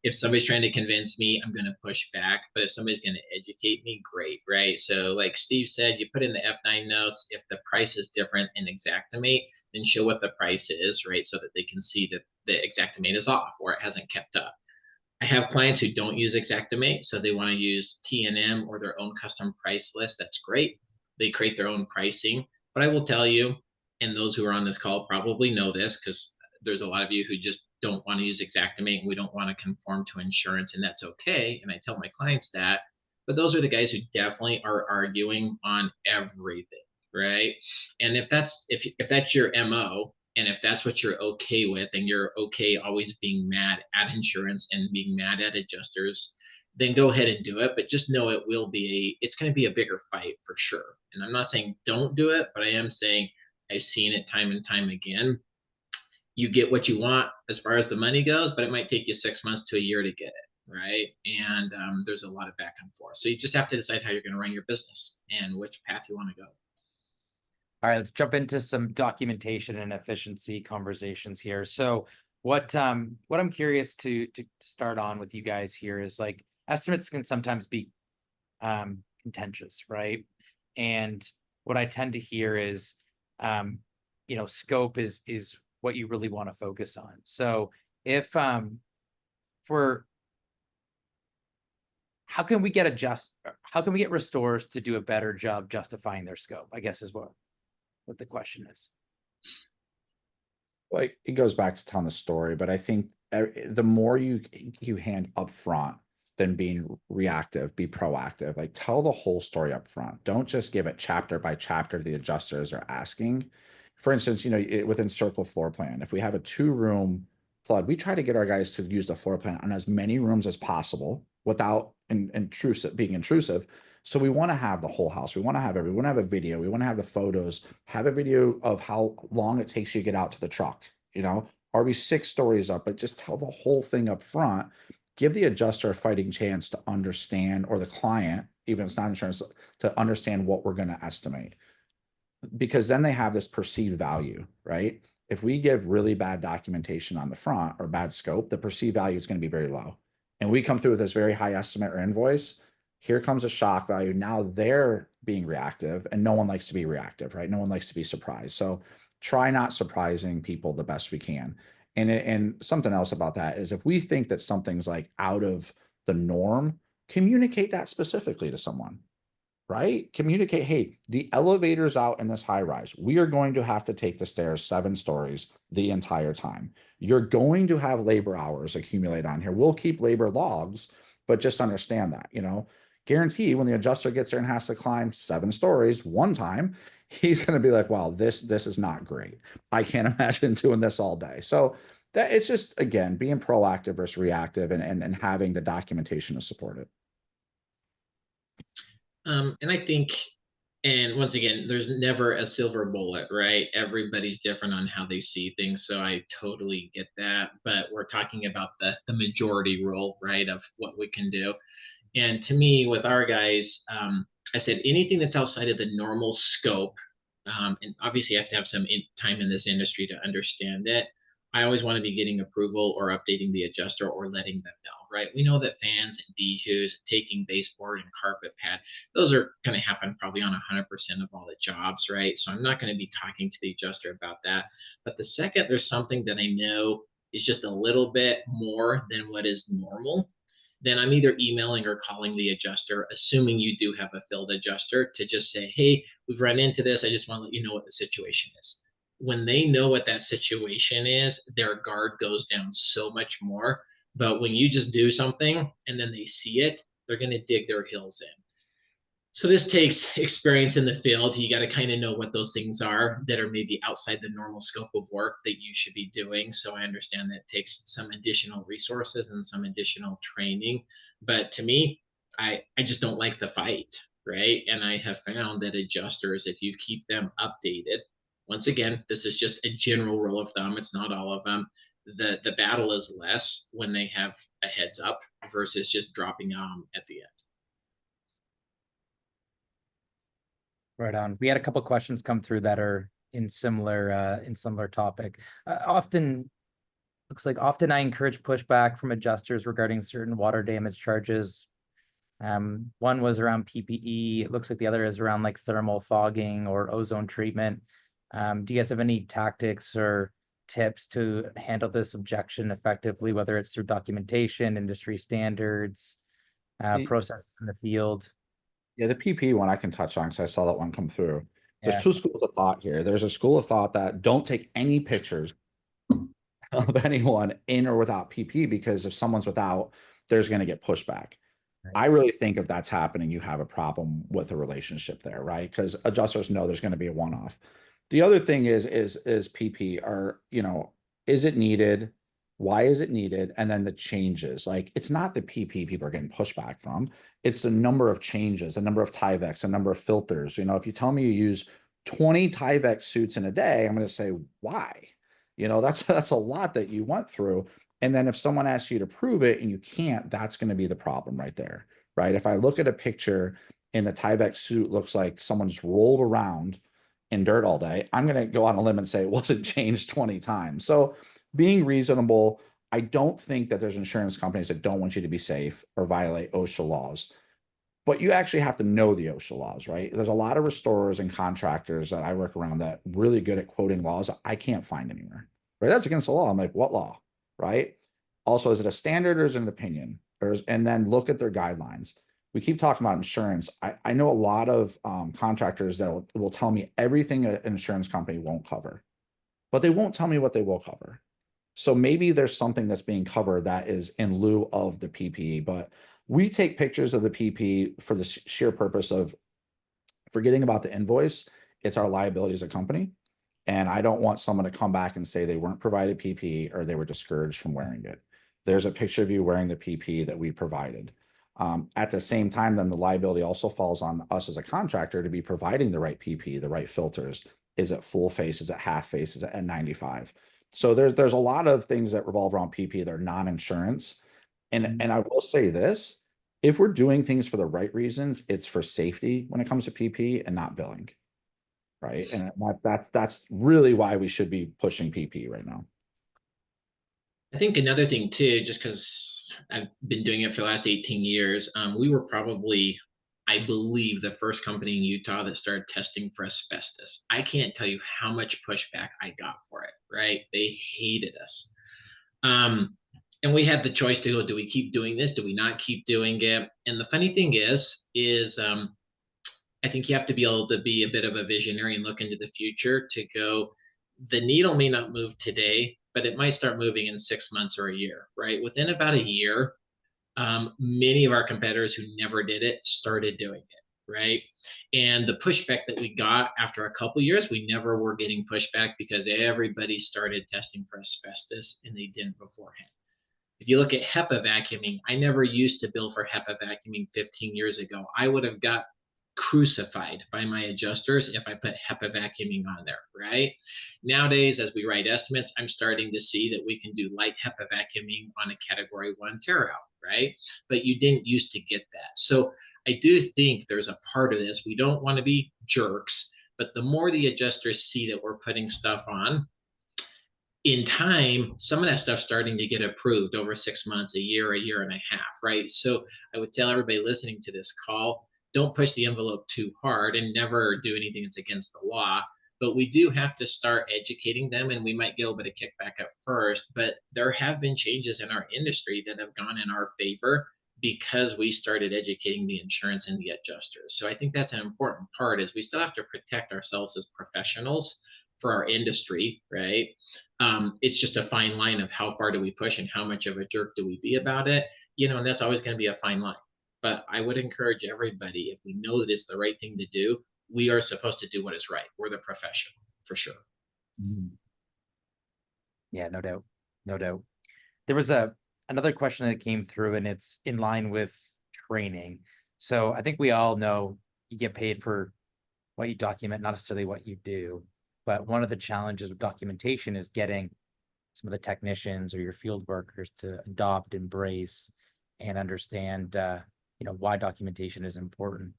[SPEAKER 3] If somebody's trying to convince me, I'm going to push back. But if somebody's going to educate me, great, right? So like Steve said, you put in the F9 notes. If the price is different in Xactimate, then show what the price is, right? So that they can see that the Xactimate is off or it hasn't kept up. I have clients who don't use Xactimate, so they want to use T&M or their own custom price list. That's great. They create their own pricing. But I will tell you, and those who are on this call probably know this because there's a lot of you who just don't want to use Xactimate and we don't want to conform to insurance, and that's okay. And I tell my clients that. But those are the guys who definitely are arguing on everything, right? And if that's your MO, and if that's what you're okay with, and you're okay always being mad at insurance and being mad at adjusters, then go ahead and do it. But just know it's going to be a bigger fight for sure. And I'm not saying don't do it, but I am saying I've seen it time and time again. You get what you want as far as the money goes, but it might take you 6 months to a year to get it. Right. And there's a lot of back and forth. So you just have to decide how you're going to run your business and which path you want to go.
[SPEAKER 1] All right, let's jump into some documentation and efficiency conversations here. So what I'm curious to start on with you guys here is like estimates can sometimes be contentious, right? And what I tend to hear is scope is what you really want to focus on. So if how can we get restorers to do a better job justifying their scope, I guess is what the question is.
[SPEAKER 2] Like it goes back to telling the story, but I think the more you hand up front than being reactive, be proactive. Like tell the whole story up front. Don't just give it chapter by chapter the adjusters are asking. For instance, with Encircle floor plan, if we have a 2-room flood, we try to get our guys to use the floor plan on as many rooms as possible without being intrusive. So we want to have the whole house. We want to have we want to have a video. We want to have the photos, have a video of how long it takes you to get out to the truck. Are we 6 stories up? But just tell the whole thing up front. Give the adjuster a fighting chance to understand, or the client, even if it's not insurance, to understand what we're going to estimate. Because then they have this perceived value, right? If we give really bad documentation on the front or bad scope, the perceived value is going to be very low. And we come through with this very high estimate or invoice. Here comes a shock value. Now they're being reactive, and no one likes to be reactive, right? No one likes to be surprised. So try not surprising people the best we can. And something else about that is if we think that something's like out of the norm, communicate that specifically to someone, right? Communicate, hey, the elevator's out in this high rise. We are going to have to take the stairs 7 stories the entire time. You're going to have labor hours accumulate on here. We'll keep labor logs, but just understand that, guarantee when the adjuster gets there and has to climb 7 stories one time, he's going to be like, wow, this is not great. I can't imagine doing this all day. So that it's just, again, being proactive versus reactive and having the documentation to support it.
[SPEAKER 3] And I think, and once again, there's never a silver bullet, right? Everybody's different on how they see things. So I totally get that. But we're talking about the majority rule, right, of what we can do. And to me, with our guys, I said anything that's outside of the normal scope, and obviously you have to have some time in this industry to understand it. I always want to be getting approval or updating the adjuster or letting them know, right? We know that fans and dehues, taking baseboard and carpet pad, those are going to happen probably on 100% of all the jobs, right? So I'm not going to be talking to the adjuster about that. But the second there's something that I know is just a little bit more than what is normal, then I'm either emailing or calling the adjuster, assuming you do have a field adjuster, to just say, hey, we've run into this. I just want to let you know what the situation is. When they know what that situation is, their guard goes down so much more. But when you just do something and then they see it, they're going to dig their heels in. So this takes experience in the field. You got to kind of know what those things are that are maybe outside the normal scope of work that you should be doing. So I understand that it takes some additional resources and some additional training. But to me, I just don't like the fight, right? And I have found that adjusters, if you keep them updated, once again, this is just a general rule of thumb. It's not all of them. The battle is less when they have a heads up versus just dropping at the end.
[SPEAKER 1] Right on. We had a couple questions come through that are in similar topic. Often I encourage pushback from adjusters regarding certain water damage charges. One was around PPE. It looks like the other is around like thermal fogging or ozone treatment. Do you guys have any tactics or tips to handle this objection effectively, whether it's through documentation, industry standards, processes in the field?
[SPEAKER 2] Yeah, the PP one I can touch on because I saw that one come through. There's
[SPEAKER 1] Yeah.
[SPEAKER 2] two schools of thought here. There's a school of thought that don't take any pictures of anyone in or without PP, because if someone's without, there's going to get pushback.
[SPEAKER 1] Right.
[SPEAKER 2] I really think if that's happening, you have a problem with a relationship there, right? Because adjusters know there's going to be a one-off. The other thing is PP are, is it needed? Why is it needed? And then the changes. Like, it's not the PP people are getting pushback from. It's the number of changes, the number of Tyveks, the number of filters. If you tell me you use 20 Tyvek suits in a day, I'm going to say, why? That's a lot that you went through. And then if someone asks you to prove it and you can't, that's going to be the problem right there, right? If I look at a picture and the Tyvek suit looks like someone just rolled around in dirt all day, I'm going to go on a limb and say it wasn't changed 20 times. So being reasonable, I don't think that there's insurance companies that don't want you to be safe or violate OSHA laws. But you actually have to know the OSHA laws, right? There's a lot of restorers and contractors that I work around that really good at quoting laws I can't find anywhere, right? That's against the law. I'm like, what law, right? Also, is it a standard or is it an opinion? And then look at their guidelines. We keep talking about insurance. I know a lot of contractors that will tell me everything an insurance company won't cover, but they won't tell me what they will cover. So maybe there's something that's being covered that is in lieu of the PPE, but we take pictures of the PPE for the sheer purpose of forgetting about the invoice. It's our liability as a company. And I don't want someone to come back and say they weren't provided PPE or they were discouraged from wearing it. There's a picture of you wearing the PPE that we provided. At the same time, then the liability also falls on us as a contractor to be providing the right PPE, the right filters. Is it full face? Is it half face? Is it N95? So there's a lot of things that revolve around PPE that are non-insurance. And I will say this, if we're doing things for the right reasons, it's for safety when it comes to PP and not billing, right? And that's really why we should be pushing PP right now.
[SPEAKER 3] I think another thing too, just because I've been doing it for the last 18 years, we were probably, I believe, the first company in Utah that started testing for asbestos. I can't tell you how much pushback I got for it, right? They hated us. And we had the choice to go, do we keep doing this? Do we not keep doing it? And the funny thing is I think you have to be able to be a bit of a visionary and look into the future to go, the needle may not move today, but it might start moving in 6 months or a year, right? Within about a year, many of our competitors who never did it started doing it, right? And the pushback that we got after a couple years, we never were getting pushback because everybody started testing for asbestos and they didn't beforehand. If you look at HEPA vacuuming, I never used to bill for HEPA vacuuming 15 years ago. I would have got crucified by my adjusters if I put HEPA vacuuming on there, right? Nowadays, as we write estimates, I'm starting to see that we can do light HEPA vacuuming on a category 1 tear out, right? But you didn't used to get that. So I do think there's a part of this. We don't want to be jerks, but the more the adjusters see that we're putting stuff on, in time, some of that stuff's starting to get approved over 6 months, a year and a half, right? So I would tell everybody listening to this call, don't push the envelope too hard and never do anything that's against the law. But we do have to start educating them, and we might get a little bit of kickback at first. But there have been changes in our industry that have gone in our favor because we started educating the insurance and the adjusters. So I think that's an important part, is we still have to protect ourselves as professionals for our industry, right? It's just a fine line of how far do we push and how much of a jerk do we be about it, and that's always going to be a fine line. But I would encourage everybody, if we know that it's the right thing to do, we are supposed to do what is right. We're the professional, for sure.
[SPEAKER 1] Yeah, no doubt. No doubt. There was another question that came through, and it's in line with training. So I think we all know you get paid for what you document, not necessarily what you do. But one of the challenges with documentation is getting some of the technicians or your field workers to adopt, embrace, and understand, why documentation is important.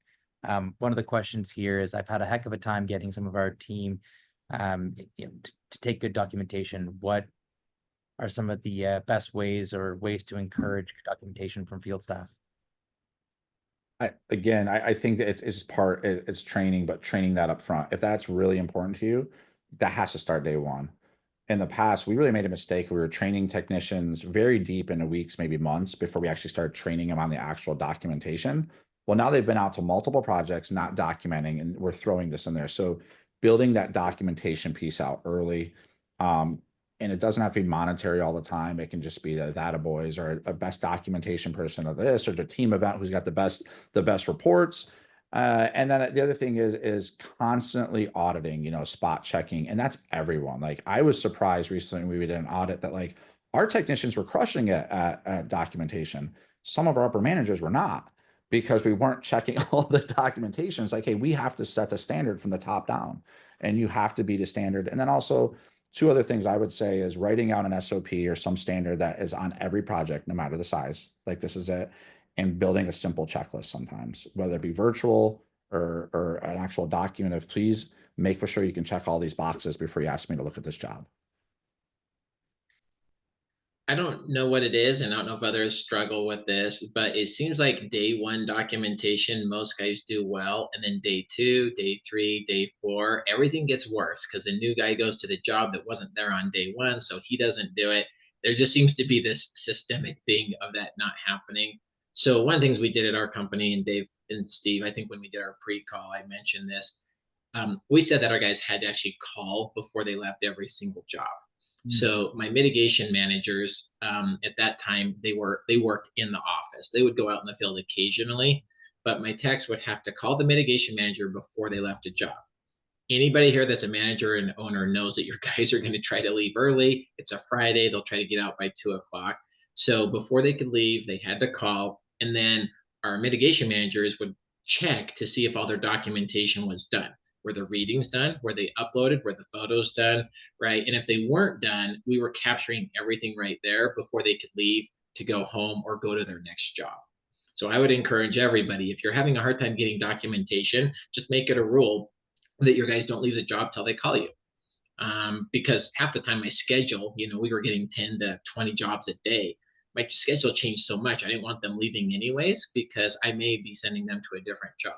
[SPEAKER 1] One of the questions here is, I've had a heck of a time getting some of our team to take good documentation. What are some of the best ways or ways to encourage documentation from field staff?
[SPEAKER 2] I think that it's training, but training that up front. If that's really important to you, that has to start day one. In the past, we really made a mistake. We were training technicians very deep into weeks, maybe months, before we actually started training them on the actual documentation. Well, now they've been out to multiple projects, not documenting, and we're throwing this in there. So building that documentation piece out early. And it doesn't have to be monetary all the time. It can just be the attaboys or a best documentation person of this, or the team event who's got the best reports. And then the other thing is constantly auditing, spot checking, and that's everyone. Like, I was surprised recently we did an audit that, like, our technicians were crushing it at documentation. Some of our upper managers were not, because we weren't checking all the documentation. It's like, hey, we have to set the standard from the top down, and you have to be the standard. And then also, two other things I would say is writing out an SOP or some standard that is on every project, no matter the size. Like, this is it. And building a simple checklist sometimes, whether it be virtual or an actual document of, please make for sure you can check all these boxes before you ask me to look at this job.
[SPEAKER 3] I don't know what it is, and I don't know if others struggle with this, but it seems like day one documentation, most guys do well. And then day two, day three, day four, everything gets worse because the new guy goes to the job that wasn't there on day one, so he doesn't do it. There just seems to be this systemic thing of that not happening. So one of the things we did at our company, and Dave and Steve, I think when we did our pre-call, I mentioned this. We said that our guys had to actually call before they left every single job. So my mitigation managers, at that time, they worked in the office. They would go out in the field occasionally, but my techs would have to call the mitigation manager before they left a job. Anybody here that's a manager and owner knows that your guys are going to try to leave early. It's a Friday. They'll try to get out by 2:00. So before they could leave, they had to call. And then our mitigation managers would check to see if all their documentation was done. Were the readings done? Were they uploaded? Were the photos done? Right. And if they weren't done, we were capturing everything right there before they could leave to go home or go to their next job. So I would encourage everybody, if you're having a hard time getting documentation, just make it a rule that your guys don't leave the job till they call you. Because half the time my schedule, we were getting 10 to 20 jobs a day. My schedule changed so much. I didn't want them leaving anyways, because I may be sending them to a different job.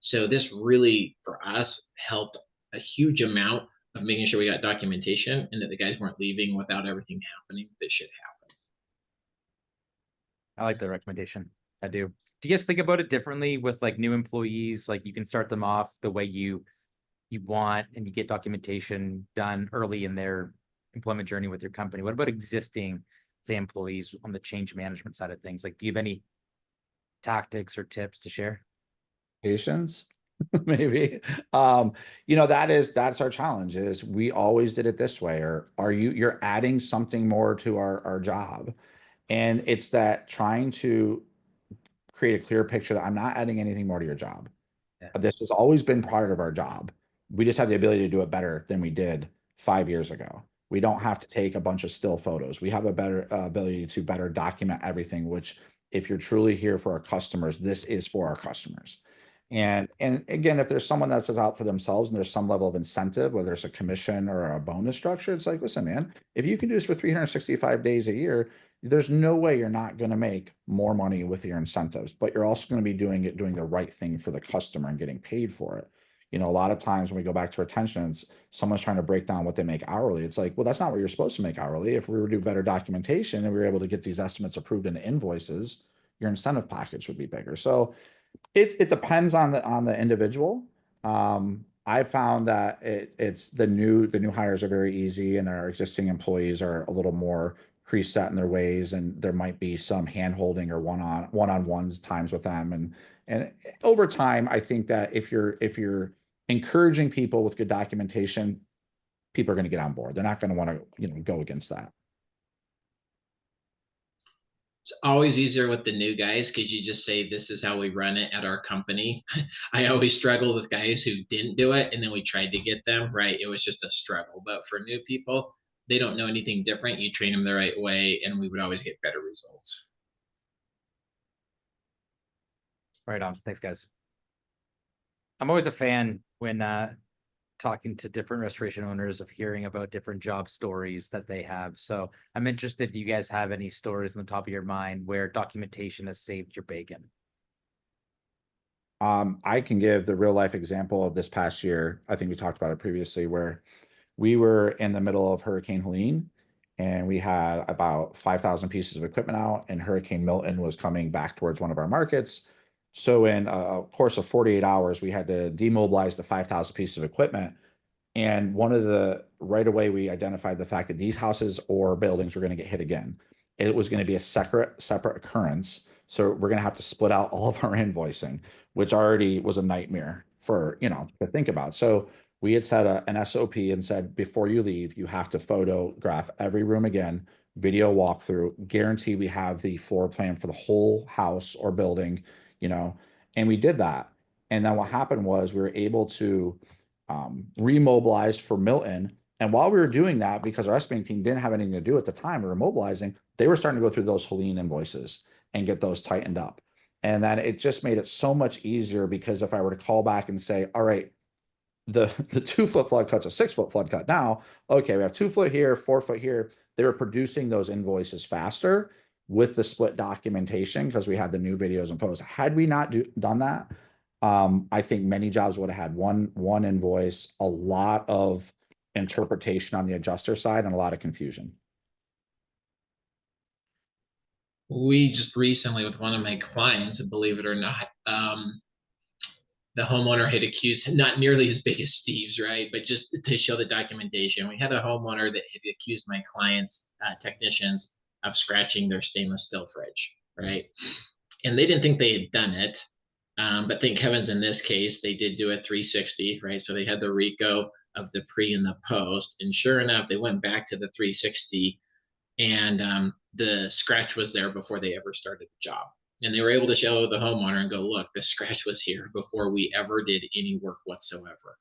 [SPEAKER 3] So this really, for us, helped a huge amount of making sure we got documentation and that the guys weren't leaving without everything happening that should happen.
[SPEAKER 1] I like the recommendation. I do. Do you guys think about it differently with like new employees? Like, you can start them off the way you want, and you get documentation done early in their employment journey with your company. What about existing, say, employees on the change management side of things? Like, do you have any tactics or tips to share?
[SPEAKER 2] Patience, maybe. That's our challenge, is we always did it this way, or you're adding something more to our job. And it's that trying to create a clear picture that I'm not adding anything more to your job.
[SPEAKER 1] Yeah.
[SPEAKER 2] This has always been part of our job. We just have the ability to do it better than we did 5 years ago. We don't have to take a bunch of still photos. We have a better ability to better document everything, which, if you're truly here for our customers, this is for our customers. And again, if there's someone that's out for themselves and there's some level of incentive, whether it's a commission or a bonus structure, it's like, listen, man, if you can do this for 365 days a year, there's no way you're not going to make more money with your incentives, but you're also going to be doing the right thing for the customer and getting paid for it. You know, a lot of times when we go back to retention, it's someone's trying to break down what they make hourly. It's like, well, that's not what you're supposed to make hourly. If we were to do better documentation and we were able to get these estimates approved into invoices, your incentive package would be bigger. So it depends on the individual. I found that it's the new hires are very easy, and our existing employees are a little more preset in their ways, and there might be some hand holding or one-on-ones times with them. And over time, I think that if you're encouraging people with good documentation, people are going to get on board. They're not going to want to, go against that.
[SPEAKER 3] It's always easier with the new guys because you just say, this is how we run it at our company. I always struggle with guys who didn't do it, and then we tried to get them, right? It was just a struggle. But for new people, they don't know anything different. You train them the right way, and we would always get better results.
[SPEAKER 1] Right on. Thanks, guys. I'm always a fan when talking to different restoration owners of hearing about different job stories that they have. So I'm interested if you guys have any stories on the top of your mind where documentation has saved your bacon.
[SPEAKER 2] I can give the real life example of this past year. I think we talked about it previously, where we were in the middle of Hurricane Helene and we had about 5,000 pieces of equipment out, and Hurricane Milton was coming back towards one of our markets. So in a course of 48 hours, we had to demobilize the 5,000 pieces of equipment. And right away, we identified the fact that these houses or buildings were going to get hit again. It was going to be a separate occurrence. So we're going to have to split out all of our invoicing, which already was a nightmare for, to think about. So we had set an SOP and said, before you leave, you have to photograph every room again, video walkthrough, guarantee we have the floor plan for the whole house or building, and we did that. And then what happened was we were able to remobilized for Milton. And while we were doing that, because our estimating team didn't have anything to do at the time, we were mobilizing, they were starting to go through those Helene invoices and get those tightened up. And then it just made it so much easier, because if I were to call back and say, all right, the 2-foot flood cut's a 6-foot flood cut now, okay, we have 2 foot here, 4 foot here. They were producing those invoices faster with the split documentation because we had the new videos and photos. Had we not done that, I think many jobs would have had one invoice, a lot of interpretation on the adjuster side, and a lot of confusion.
[SPEAKER 3] We just recently, with one of my clients, believe it or not, the homeowner had accused, not nearly as big as Steve's, right? But just to show the documentation, we had a homeowner that had accused my clients, technicians, of scratching their stainless steel fridge, right? And they didn't think they had done it. But thank heavens in this case, they did do a 360, right? So they had the RICO of the pre and the post. And sure enough, they went back to the 360, and the scratch was there before they ever started the job. And they were able to show the homeowner and go, look, the scratch was here before we ever did any work whatsoever.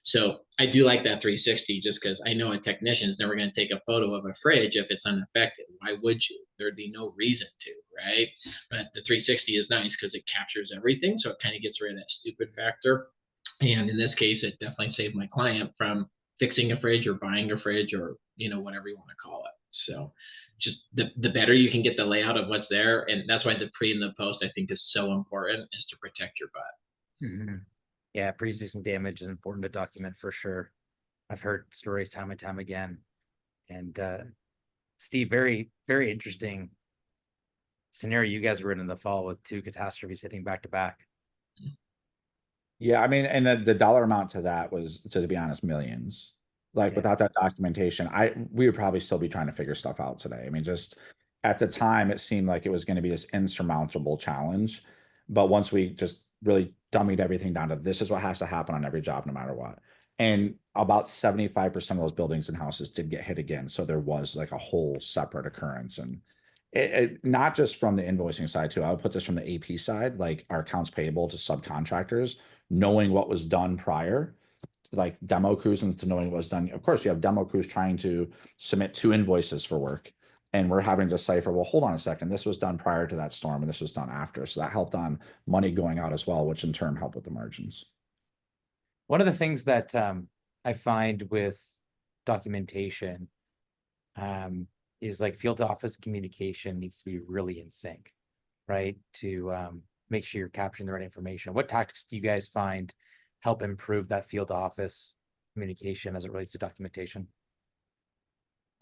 [SPEAKER 3] So I do like that 360, just because I know a technician is never going to take a photo of a fridge if it's unaffected. Why would you? There'd be no reason to, right? But the 360 is nice because it captures everything. So it kind of gets rid of that stupid factor. And in this case, it definitely saved my client from fixing a fridge or buying a fridge, or, whatever you want to call it. So just the better you can get the layout of what's there. And that's why the pre and the post, I think, is so important, is to protect your butt.
[SPEAKER 1] Mm-hmm. Yeah, pre-existing damage is important to document for sure. I've heard stories time and time again. And Steve, very, very interesting scenario you guys were in the fall with 2 catastrophes hitting back to back.
[SPEAKER 2] Yeah, I mean, and the dollar amount to that was, to be honest, millions. Like,
[SPEAKER 1] Yeah.
[SPEAKER 2] without that documentation, we would probably still be trying to figure stuff out today. I mean, just at the time, it seemed like it was going to be this insurmountable challenge. But once we just really dummied everything down to, this is what has to happen on every job, no matter what. And about 75% of those buildings and houses did get hit again. So there was like a whole separate occurrence. And not just from the invoicing side too. I would put this from the AP side, like our accounts payable to subcontractors, knowing what was done prior, like demo crews, and to knowing what was done. Of course, you have demo crews trying to submit 2 invoices for work. And we're having to decipher, well, hold on a second, this was done prior to that storm and this was done after. So that helped on money going out as well, which in turn helped with the margins.
[SPEAKER 1] One of the things that I find with documentation is like field office communication needs to be really in sync, right? To make sure you're capturing the right information. What tactics do you guys find help improve that field office communication as it relates to documentation?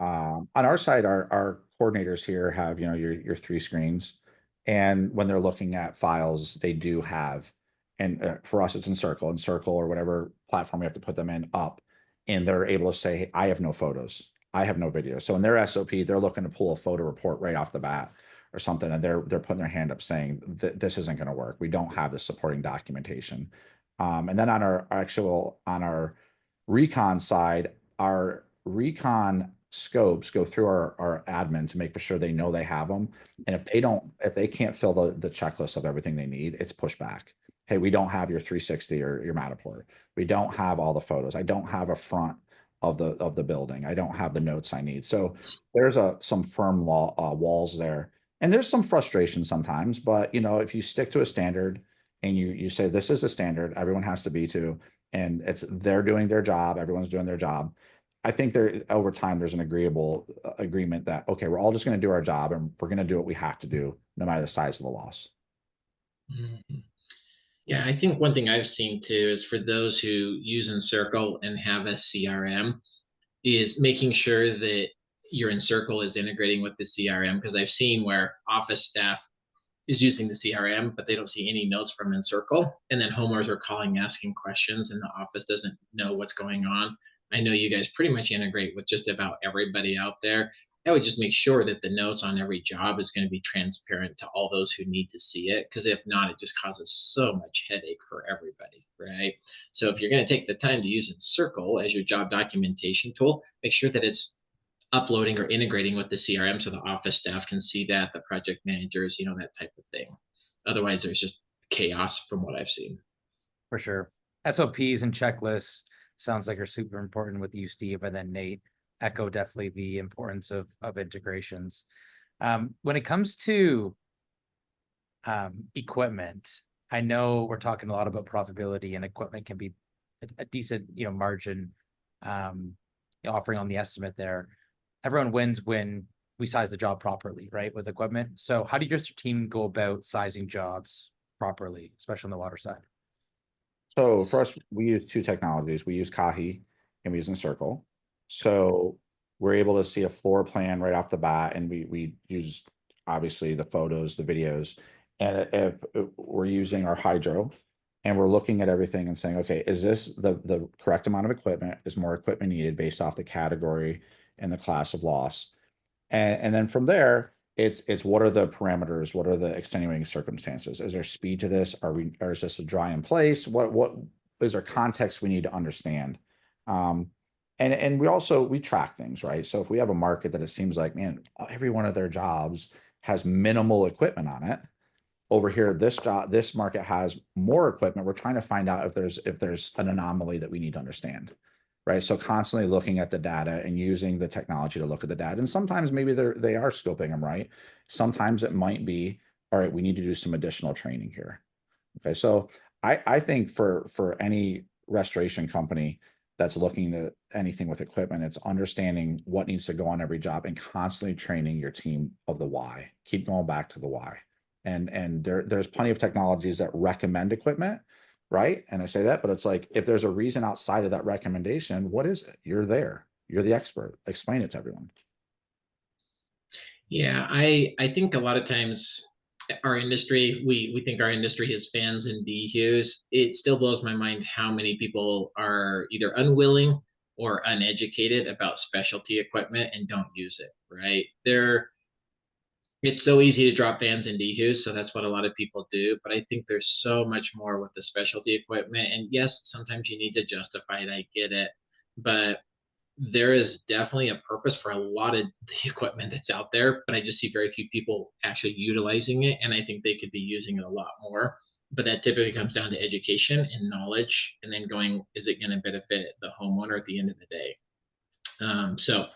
[SPEAKER 2] On our side, our coordinators here have, your three screens. And when they're looking at files, they do have, and for us, it's Encircle or whatever platform we have to put them in up. And they're able to say, hey, I have no photos. I have no video. So in their SOP, they're looking to pull a photo report right off the bat or something. And they're putting their hand up saying that this isn't going to work. We don't have the supporting documentation. And then on our recon side, our recon scopes go through our admin to make sure they know they have them. And if they can't fill the checklist of everything they need, it's pushed back. Hey, we don't have your 360 or your Matterport. We don't have all the photos. I don't have a front of the building. I don't have the notes I need. So there's some firm walls there. And there's some frustration sometimes, but if you stick to a standard and you say this is a standard, everyone has to be to, and they're doing their job, everyone's doing their job. I think over time there's an agreement that, okay, we're all just going to do our job and we're going to do what we have to do no matter the size of the loss.
[SPEAKER 3] Mhm. Yeah, I think one thing I've seen too is for those who use Encircle and have a CRM, is making sure that your Encircle is integrating with the CRM, because I've seen where office staff is using the CRM, but they don't see any notes from Encircle. And then homeowners are calling, asking questions, and the office doesn't know what's going on. I know you guys pretty much integrate with just about everybody out there. I would just make sure that the notes on every job is going to be transparent to all those who need to see it. Because if not, it just causes so much headache for everybody, right? So if you're going to take the time to use Encircle as your job documentation tool, make sure that it's uploading or integrating with the CRM so the office staff can see that, the project managers, that type of thing. Otherwise, there's just chaos from what I've seen.
[SPEAKER 1] For sure. SOPs and checklists sounds like are super important with you, Steve, and then Nate echo definitely the importance of integrations. When it comes to equipment, I know we're talking a lot about profitability, and equipment can be a decent, margin offering on the estimate there. Everyone wins when we size the job properly, right, with equipment. So how do your team go about sizing jobs properly, especially on the water side?
[SPEAKER 2] So for us, we use two technologies. We use Kahi and we use Encircle. So we're able to see a floor plan right off the bat, and we use obviously the photos, the videos, and if we're using our hydro, and we're looking at everything and saying, okay, is this the correct amount of equipment? Is more equipment needed based off the category and the class of loss? And then from there, it's what are the parameters? What are the extenuating circumstances? Is there speed to this? Or is this a dry in place? What is there context we need to understand? And we track things, right? So if we have a market that it seems like, man, every one of their jobs has minimal equipment on it. Over here, this market has more equipment. We're trying to find out if there's an anomaly that we need to understand. Right. So constantly looking at the data and using the technology to look at the data. And sometimes maybe they are scoping them right. Sometimes it might be, all right, we need to do some additional training here. Okay. So I think for any restoration company that's looking at anything with equipment, it's understanding what needs to go on every job and constantly training your team of the why. Keep going back to the why. And there's plenty of technologies that recommend equipment. Right. And I say that, but it's like, if there's a reason outside of that recommendation, what is it? You're there. You're the expert. Explain it to everyone.
[SPEAKER 3] Yeah, I think a lot of times our industry, we think our industry has fans and DQs. It still blows my mind how many people are either unwilling or uneducated about specialty equipment and don't use it, right? It's so easy to drop fans and DQs, so that's what a lot of people do. But I think there's so much more with the specialty equipment. And yes, sometimes you need to justify it. I get it. But there is definitely a purpose for a lot of the equipment that's out there, but I just see very few people actually utilizing it. And I think they could be using it a lot more. But that typically comes down to education and knowledge, and then going, is it going to benefit the homeowner at the end of the day? So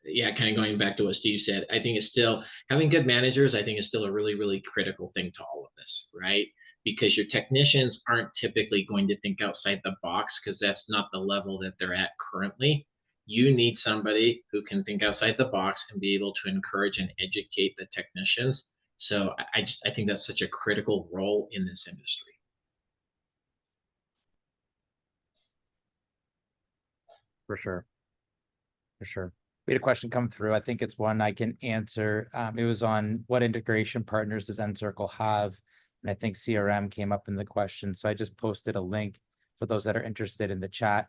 [SPEAKER 3] yeah, kind of going back to what Steve said, I think it's still having good managers, I think is still a really, really critical thing to all of this, right? Because your technicians aren't typically going to think outside the box because that's not the level that they're at currently. You need somebody who can think outside the box and be able to encourage and educate the technicians. So I think that's such a critical role in this industry.
[SPEAKER 1] For sure. For sure. We had a question come through. I think it's one I can answer. It was on what integration partners does Encircle have? And I think CRM came up in the question. So I just posted a link for those that are interested in the chat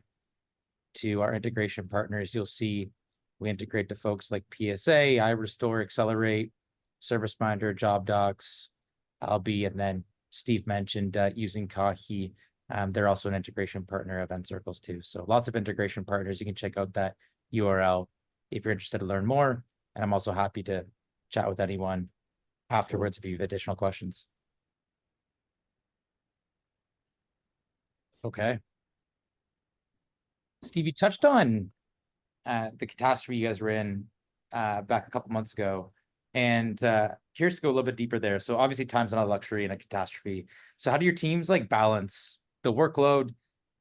[SPEAKER 1] to our integration partners. You'll see we integrate to folks like PSA, iRestore, Accelerate, ServiceMinder, JobDocs, Albi, and then Steve mentioned using Kahi. They're also an integration partner of Encircle's too. So lots of integration partners. You can check out that URL if you're interested to learn more. And I'm also happy to chat with anyone afterwards if you have additional questions. Okay. Steve, you touched on the catastrophe you guys were in back a couple months ago. And curious to go a little bit deeper there. So obviously time's not a luxury in a catastrophe. So how do your teams like balance the workload?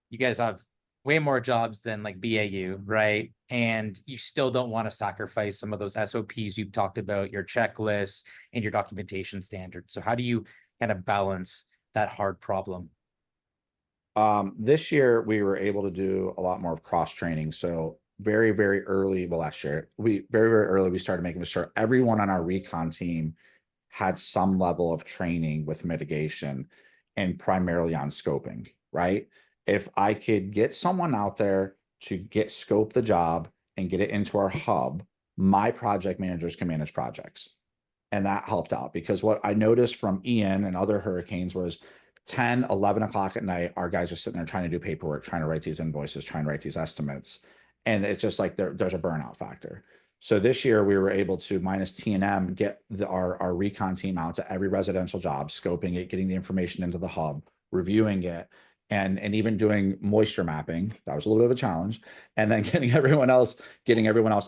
[SPEAKER 1] You guys have way more jobs than like BAU, right? And you still don't want to sacrifice some of those SOPs you've talked about, your checklists and your documentation standards. So how do you kind of balance that hard problem?
[SPEAKER 2] This year we were able to do a lot more of cross training. So very, very early, well, last year, very, very early, we started making sure everyone on our recon team had some level of training with mitigation and primarily on scoping, right? If I could get someone out there to scope the job and get it into our hub, my project managers can manage projects. And that helped out because what I noticed from Ian and other hurricanes was 10, 11 o'clock at night, our guys are sitting there trying to do paperwork, trying to write these invoices, trying to write these estimates. And it's just like there's a burnout factor. So this year we were able to minus T&M get our recon team out to every residential job, scoping it, getting the information into the hub, reviewing it, and even doing moisture mapping. That was a little bit of a challenge. And then getting everyone else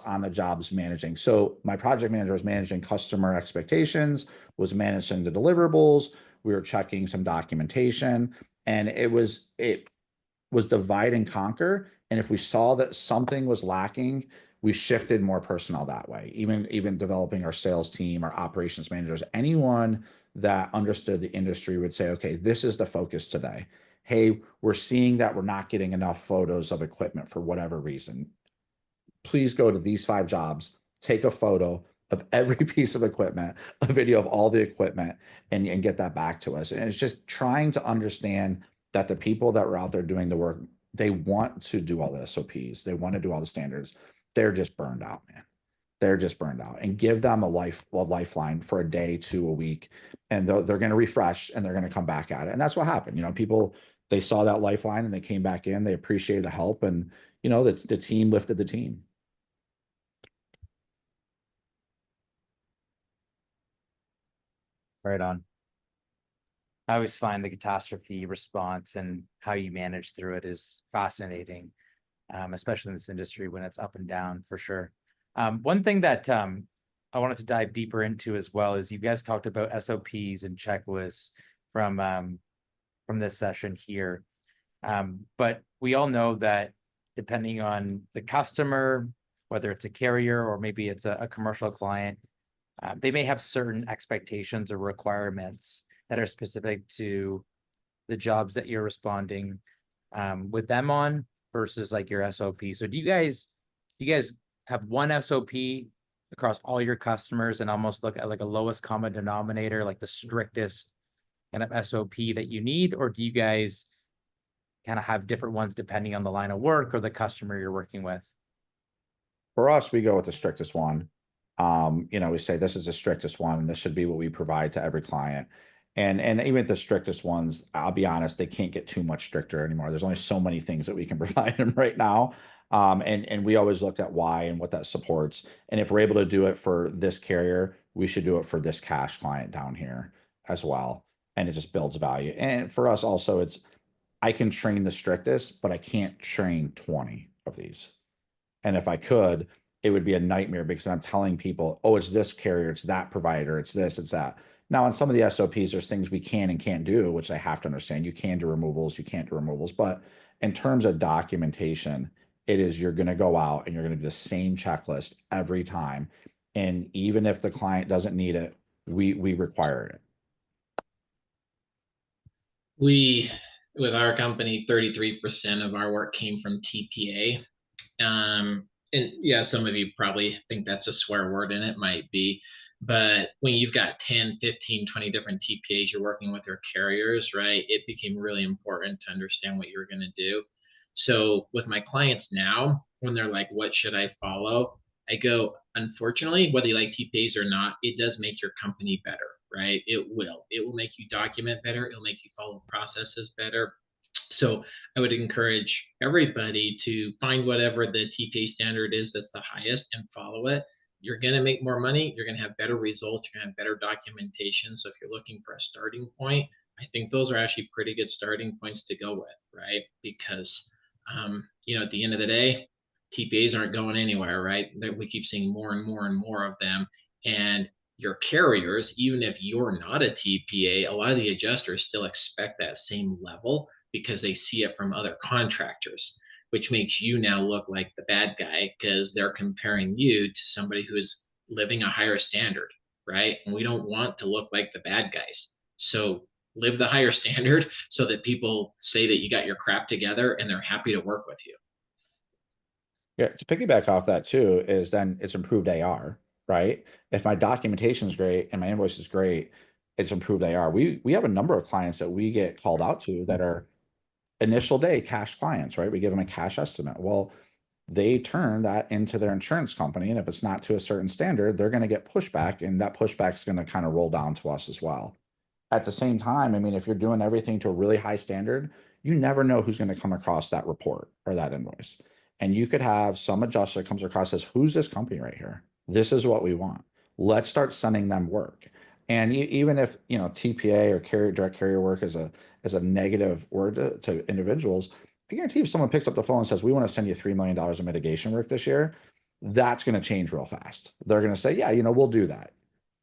[SPEAKER 2] on the jobs managing. So my project manager was managing customer expectations, was managing the deliverables. We were checking some documentation, and it was divide and conquer. And if we saw that something was lacking, we shifted more personnel that way. Even developing our sales team, our operations managers, anyone that understood the industry would say, okay, this is the focus today. Hey, we're seeing that we're not getting enough photos of equipment for whatever reason. Please go to these 5 jobs, take a photo of every piece of equipment, a video of all the equipment, and get that back to us. And it's just trying to understand that the people that were out there doing the work, they want to do all the SOPs, they want to do all the standards. They're just burned out, man. They're just burned out, and give them a lifeline for a day to a week, and they're going to refresh and they're going to come back at it. And that's what happened. You know, people, they saw that lifeline and they came back in, they appreciated the help, and you know, the team lifted the team.
[SPEAKER 1] Right on. I always find the catastrophe response and how you manage through it is fascinating, especially in this industry when it's up and down for sure. One thing that I wanted to dive deeper into as well is you guys talked about SOPs and checklists from this session here. But we all know that depending on the customer, whether it's a carrier or maybe it's a commercial client, they may have certain expectations or requirements that are specific to the jobs that you're responding with them on versus like your SOP. So do you guys have one SOP across all your customers and almost look at like a lowest common denominator, like the strictest kind of SOP that you need? Or do you guys kind of have different ones depending on the line of work or the customer you're working with?
[SPEAKER 2] For us, we go with the strictest one. You know, we say this is the strictest one, and this should be what we provide to every client. And even the strictest ones, I'll be honest, they can't get too much stricter anymore. There's only so many things that we can provide them right now. And we always look at why and what that supports. And if we're able to do it for this carrier, we should do it for this cash client down here as well. And it just builds value. And for us also, I can train the strictest, but I can't train 20 of these. And if I could, it would be a nightmare because I'm telling people, oh, it's this carrier, it's that provider, it's this, it's that. Now, on some of the SOPs, there's things we can and can't do, which I have to understand. You can do removals, you can't do removals. But in terms of documentation, it is you're going to go out and you're going to do the same checklist every time. And even if the client doesn't need it, we require it.
[SPEAKER 3] We, with our company, 33% of our work came from TPA. And yeah, some of you probably think that's a swear word, and it might be. But when you've got 10, 15, 20 different TPAs you're working with or carriers, right, it became really important to understand what you're going to do. So with my clients now, when they're like, what should I follow? I go, unfortunately, whether you like TPAs or not, it does make your company better, right? It will. It will make you document better. It'll make you follow processes better. So I would encourage everybody to find whatever the TPA standard is that's the highest and follow it. You're going to make more money. You're going to have better results. You're going to have better documentation. So if you're looking for a starting point, I think those are actually pretty good starting points to go with, right? Because, at the end of the day, TPAs aren't going anywhere, right? We keep seeing more and more and more of them. And your carriers, even if you're not a TPA, a lot of the adjusters still expect that same level because they see it from other contractors, which makes you now look like the bad guy because they're comparing you to somebody who is living a higher standard, right? And we don't want to look like the bad guys. So live the higher standard so that people say that you got your crap together and they're happy to work with you.
[SPEAKER 2] Yeah, to piggyback off that too, is then it's improved AR, right? If my documentation is great and my invoice is great, it's improved AR. We have a number of clients that we get called out to that are initial day cash clients, right? We give them a cash estimate. Well, they turn that into their insurance company, and if it's not to a certain standard, they're going to get pushback, and that pushback is going to kind of roll down to us as well. At the same time, I mean, if you're doing everything to a really high standard, you never know who's going to come across that report or that invoice. And you could have some adjuster comes across says, who's this company right here? This is what we want. Let's start sending them work. And even if, TPA or direct carrier work is a negative word to individuals, I guarantee if someone picks up the phone and says, we want to send you $3 million of mitigation work this year, that's going to change real fast. They're going to say, yeah, we'll do that.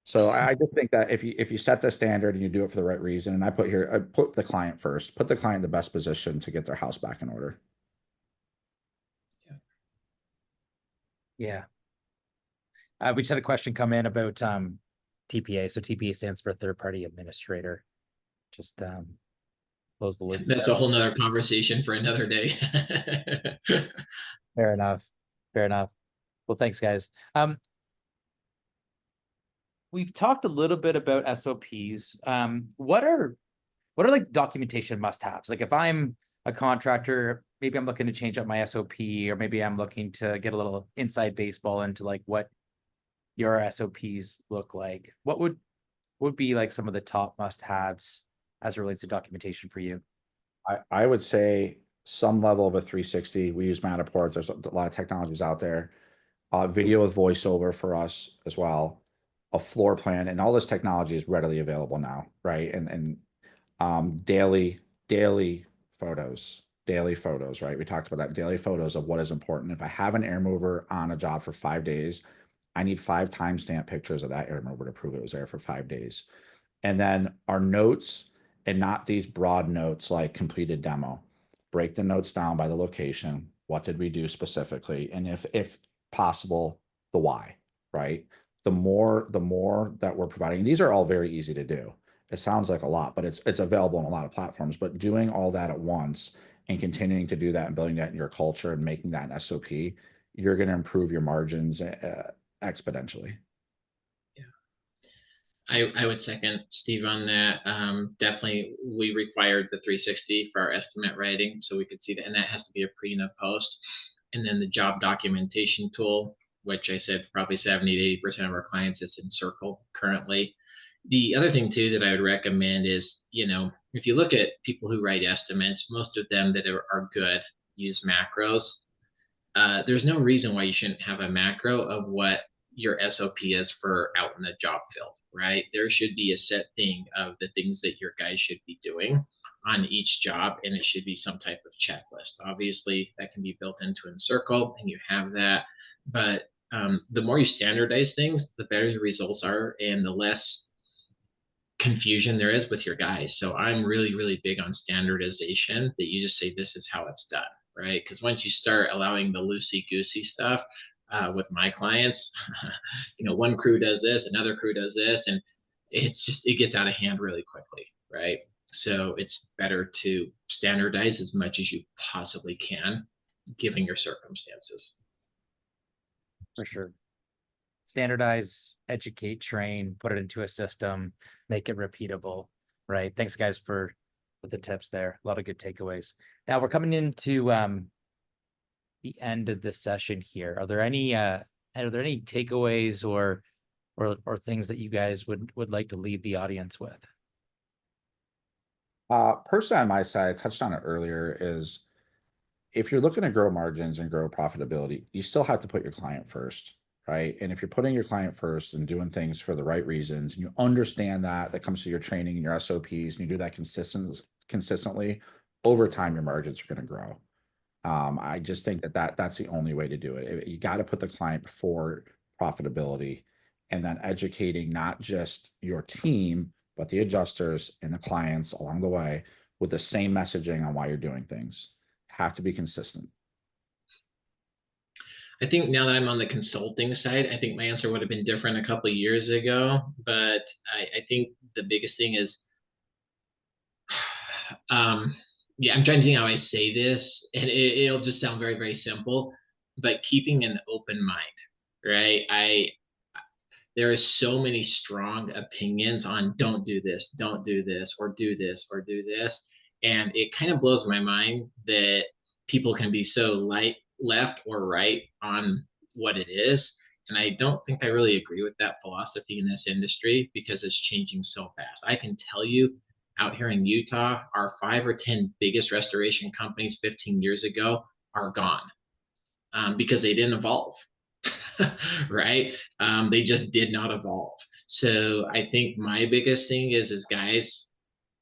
[SPEAKER 2] So I just think that if you set the standard and you do it for the right reason, and I put the client first, put the client in the best position to get their house back in order.
[SPEAKER 1] Yeah. We just had a question come in about TPA. So TPA stands for third party administrator. Just close the loop.
[SPEAKER 3] That's a whole nother conversation for another day.
[SPEAKER 1] Fair enough. Fair enough. Well, thanks, guys. We've talked a little bit about SOPs. What are like documentation must-haves? Like if I'm a contractor, maybe I'm looking to change up my SOP, or maybe I'm looking to get a little inside baseball into like what your SOPs look like. What would be like some of the top must-haves as it relates to documentation for you?
[SPEAKER 2] I would say some level of a 360. We use Matterport. There's a lot of technologies out there. Video with voiceover for us as well. A floor plan, and all this technology is readily available now, right? And daily photos, right? We talked about that, daily photos of what is important. If I have an air mover on a job for 5 days, I need 5 timestamp pictures of that air mover to prove it was there for 5 days. And then our notes, and not these broad notes like completed demo. Break the notes down by the location. What did we do specifically? And if possible, the why, right? The more that we're providing, these are all very easy to do. It sounds like a lot, but it's available on a lot of platforms. But doing all that at once and continuing to do that and building that in your culture and making that an SOP, you're going to improve your margins exponentially.
[SPEAKER 3] I would second Steve on that. Definitely, we required the 360 for our estimate writing, so we could see that, and that has to be a pre and a post. And then the job documentation tool, which I said probably 70 to 80% of our clients, it's Encircle currently. The other thing too that I would recommend is, if you look at people who write estimates, most of them that are good use macros. There's no reason why you shouldn't have a macro of what your SOP is for out in the job field, right? There should be a set thing of the things that your guys should be doing on each job, and it should be some type of checklist. Obviously, that can be built into Encircle, and you have that. But the more you standardize things, the better your results are and the less confusion there is with your guys. So I'm really, really big on standardization, that you just say, this is how it's done, right? Because once you start allowing the loosey-goosey stuff with my clients, one crew does this, another crew does this, and it gets out of hand really quickly, right? So it's better to standardize as much as you possibly can, given your circumstances.
[SPEAKER 1] For sure. Standardize, educate, train, put it into a system, make it repeatable, right? Thanks, guys, for the tips there. A lot of good takeaways. Now we're coming into the end of the session here. Are there any takeaways or things that you guys would like to leave the audience with?
[SPEAKER 2] Personally, on my side, I touched on it earlier, is if you're looking to grow margins and grow profitability, you still have to put your client first, right? And if you're putting your client first and doing things for the right reasons, and you understand that comes to your training and your SOPs, and you do that consistently, over time, your margins are going to grow. I just think that's the only way to do it. You got to put the client before profitability, and then educating not just your team, but the adjusters and the clients along the way with the same messaging on why you're doing things. Have to be consistent.
[SPEAKER 3] I think now that I'm on the consulting side, I think my answer would have been different a couple of years ago. But I think the biggest thing is, yeah, I'm trying to think how I say this, and it'll just sound very, very simple, but keeping an open mind, right? There are so many strong opinions on don't do this, or do this, or do this. And it kind of blows my mind that people can be so left or right on what it is. And I don't think I really agree with that philosophy in this industry, because it's changing so fast. I can tell you, out here in Utah, our 5 or 10 biggest restoration companies 15 years ago are gone, because they didn't evolve. Right? They just did not evolve. So I think my biggest thing is guys,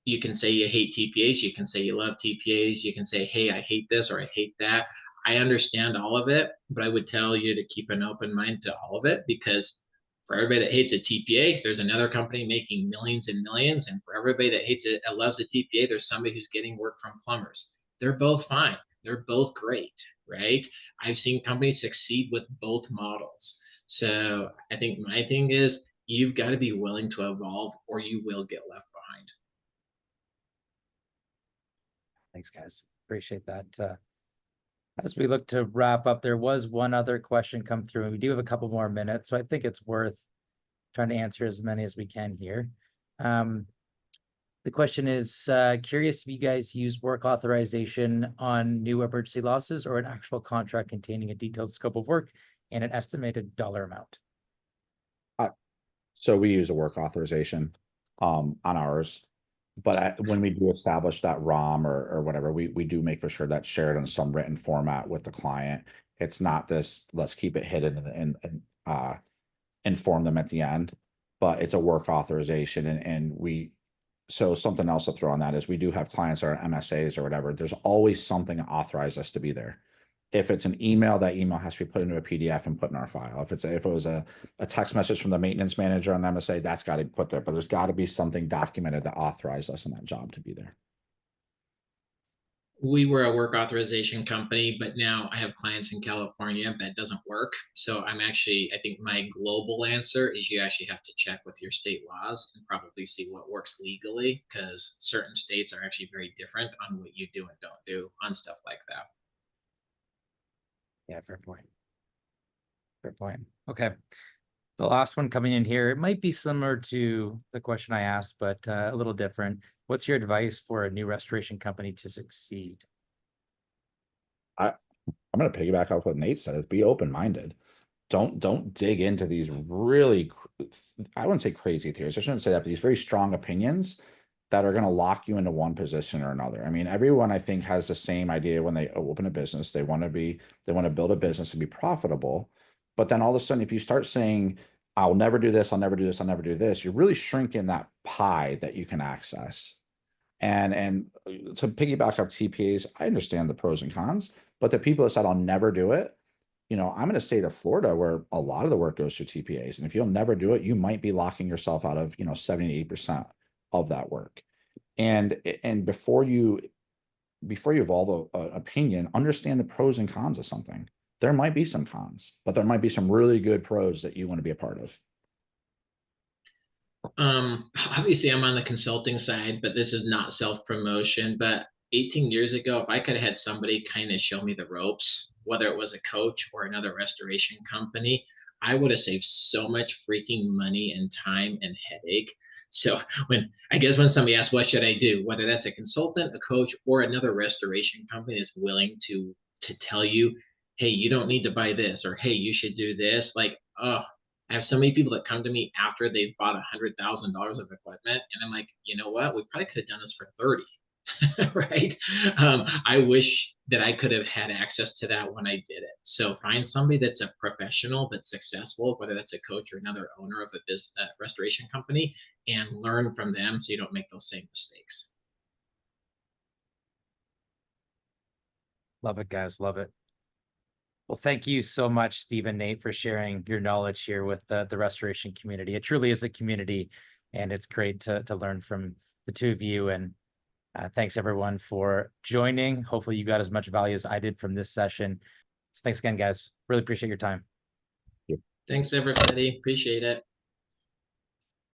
[SPEAKER 3] you can say you hate TPAs, you can say you love TPAs, you can say, hey, I hate this or I hate that. I understand all of it, but I would tell you to keep an open mind to all of it, because for everybody that hates a TPA, there's another company making millions and millions. And for everybody that hates it, loves a TPA, there's somebody who's getting work from plumbers. They're both fine. They're both great, right? I've seen companies succeed with both models. So I think my thing is, you've got to be willing to evolve, or you will get left behind.
[SPEAKER 1] Thanks, guys. Appreciate that. As we look to wrap up, there was one other question come through, and we do have a couple more minutes, so I think it's worth trying to answer as many as we can here. The question is, curious if you guys use work authorization on new emergency losses, or an actual contract containing a detailed scope of work and an estimated dollar amount.
[SPEAKER 2] So we use a work authorization on ours, but when we do establish that ROM or whatever, we do make for sure that's shared in some written format with the client. It's not this, let's keep it hidden and inform them at the end, but it's a work authorization. So something else to throw on that is, we do have clients or MSAs or whatever. There's always something to authorize us to be there. If it's an email, that email has to be put into a PDF and put in our file. If it was a text message from the maintenance manager on MSA, that's got to be put there. But there's got to be something documented that authorized us in that job to be there.
[SPEAKER 3] We were a work authorization company, but now I have clients in California that doesn't work. So I think my global answer is, you actually have to check with your state laws and probably see what works legally, because certain states are actually very different on what you do and don't do on stuff like that.
[SPEAKER 1] Yeah, fair point. Fair point. Okay. The last one coming in here, it might be similar to the question I asked, but a little different. What's your advice for a new restoration company to succeed?
[SPEAKER 2] I'm going to piggyback off what Nate said, is be open-minded. Don't dig into these really, I wouldn't say crazy theories. I shouldn't say that, but these very strong opinions that are going to lock you into one position or another. I mean, everyone, I think, has the same idea when they open a business. They want to build a business and be profitable. But then all of a sudden, if you start saying, I'll never do this, I'll never do this, I'll never do this, you're really shrinking that pie that you can access. And to piggyback off TPAs, I understand the pros and cons, but the people that said, I'll never do it, I'm in a state of Florida where a lot of the work goes through TPAs. And if you'll never do it, you might be locking yourself out of, 70 to 80% of that work. And before you evolve an opinion, understand the pros and cons of something. There might be some cons, but there might be some really good pros that you want to be a part of.
[SPEAKER 3] Obviously I'm on the consulting side, but this is not self-promotion. But 18 years ago, if I could have had somebody kind of show me the ropes, whether it was a coach or another restoration company, I would have saved so much freaking money and time and headache. So when somebody asks, what should I do? Whether that's a consultant, a coach, or another restoration company is willing to tell you, hey, you don't need to buy this, or hey, you should do this. Like, oh, I have so many people that come to me after they've bought $100,000 of equipment, and I'm like, you know what? We probably could have done this for 30, right? I wish that I could have had access to that when I did it. So find somebody that's a professional, that's successful, whether that's a coach or another owner of a business restoration company, and learn from them so you don't make those same mistakes.
[SPEAKER 1] Love it, guys. Love it. Well, thank you so much, Steve and Nate, for sharing your knowledge here with the restoration community. It truly is a community, and it's great to learn from the two of you. And thanks, everyone, for joining. Hopefully you got as much value as I did from this session. So thanks again, guys. Really appreciate your time.
[SPEAKER 3] Thanks, everybody. Appreciate it.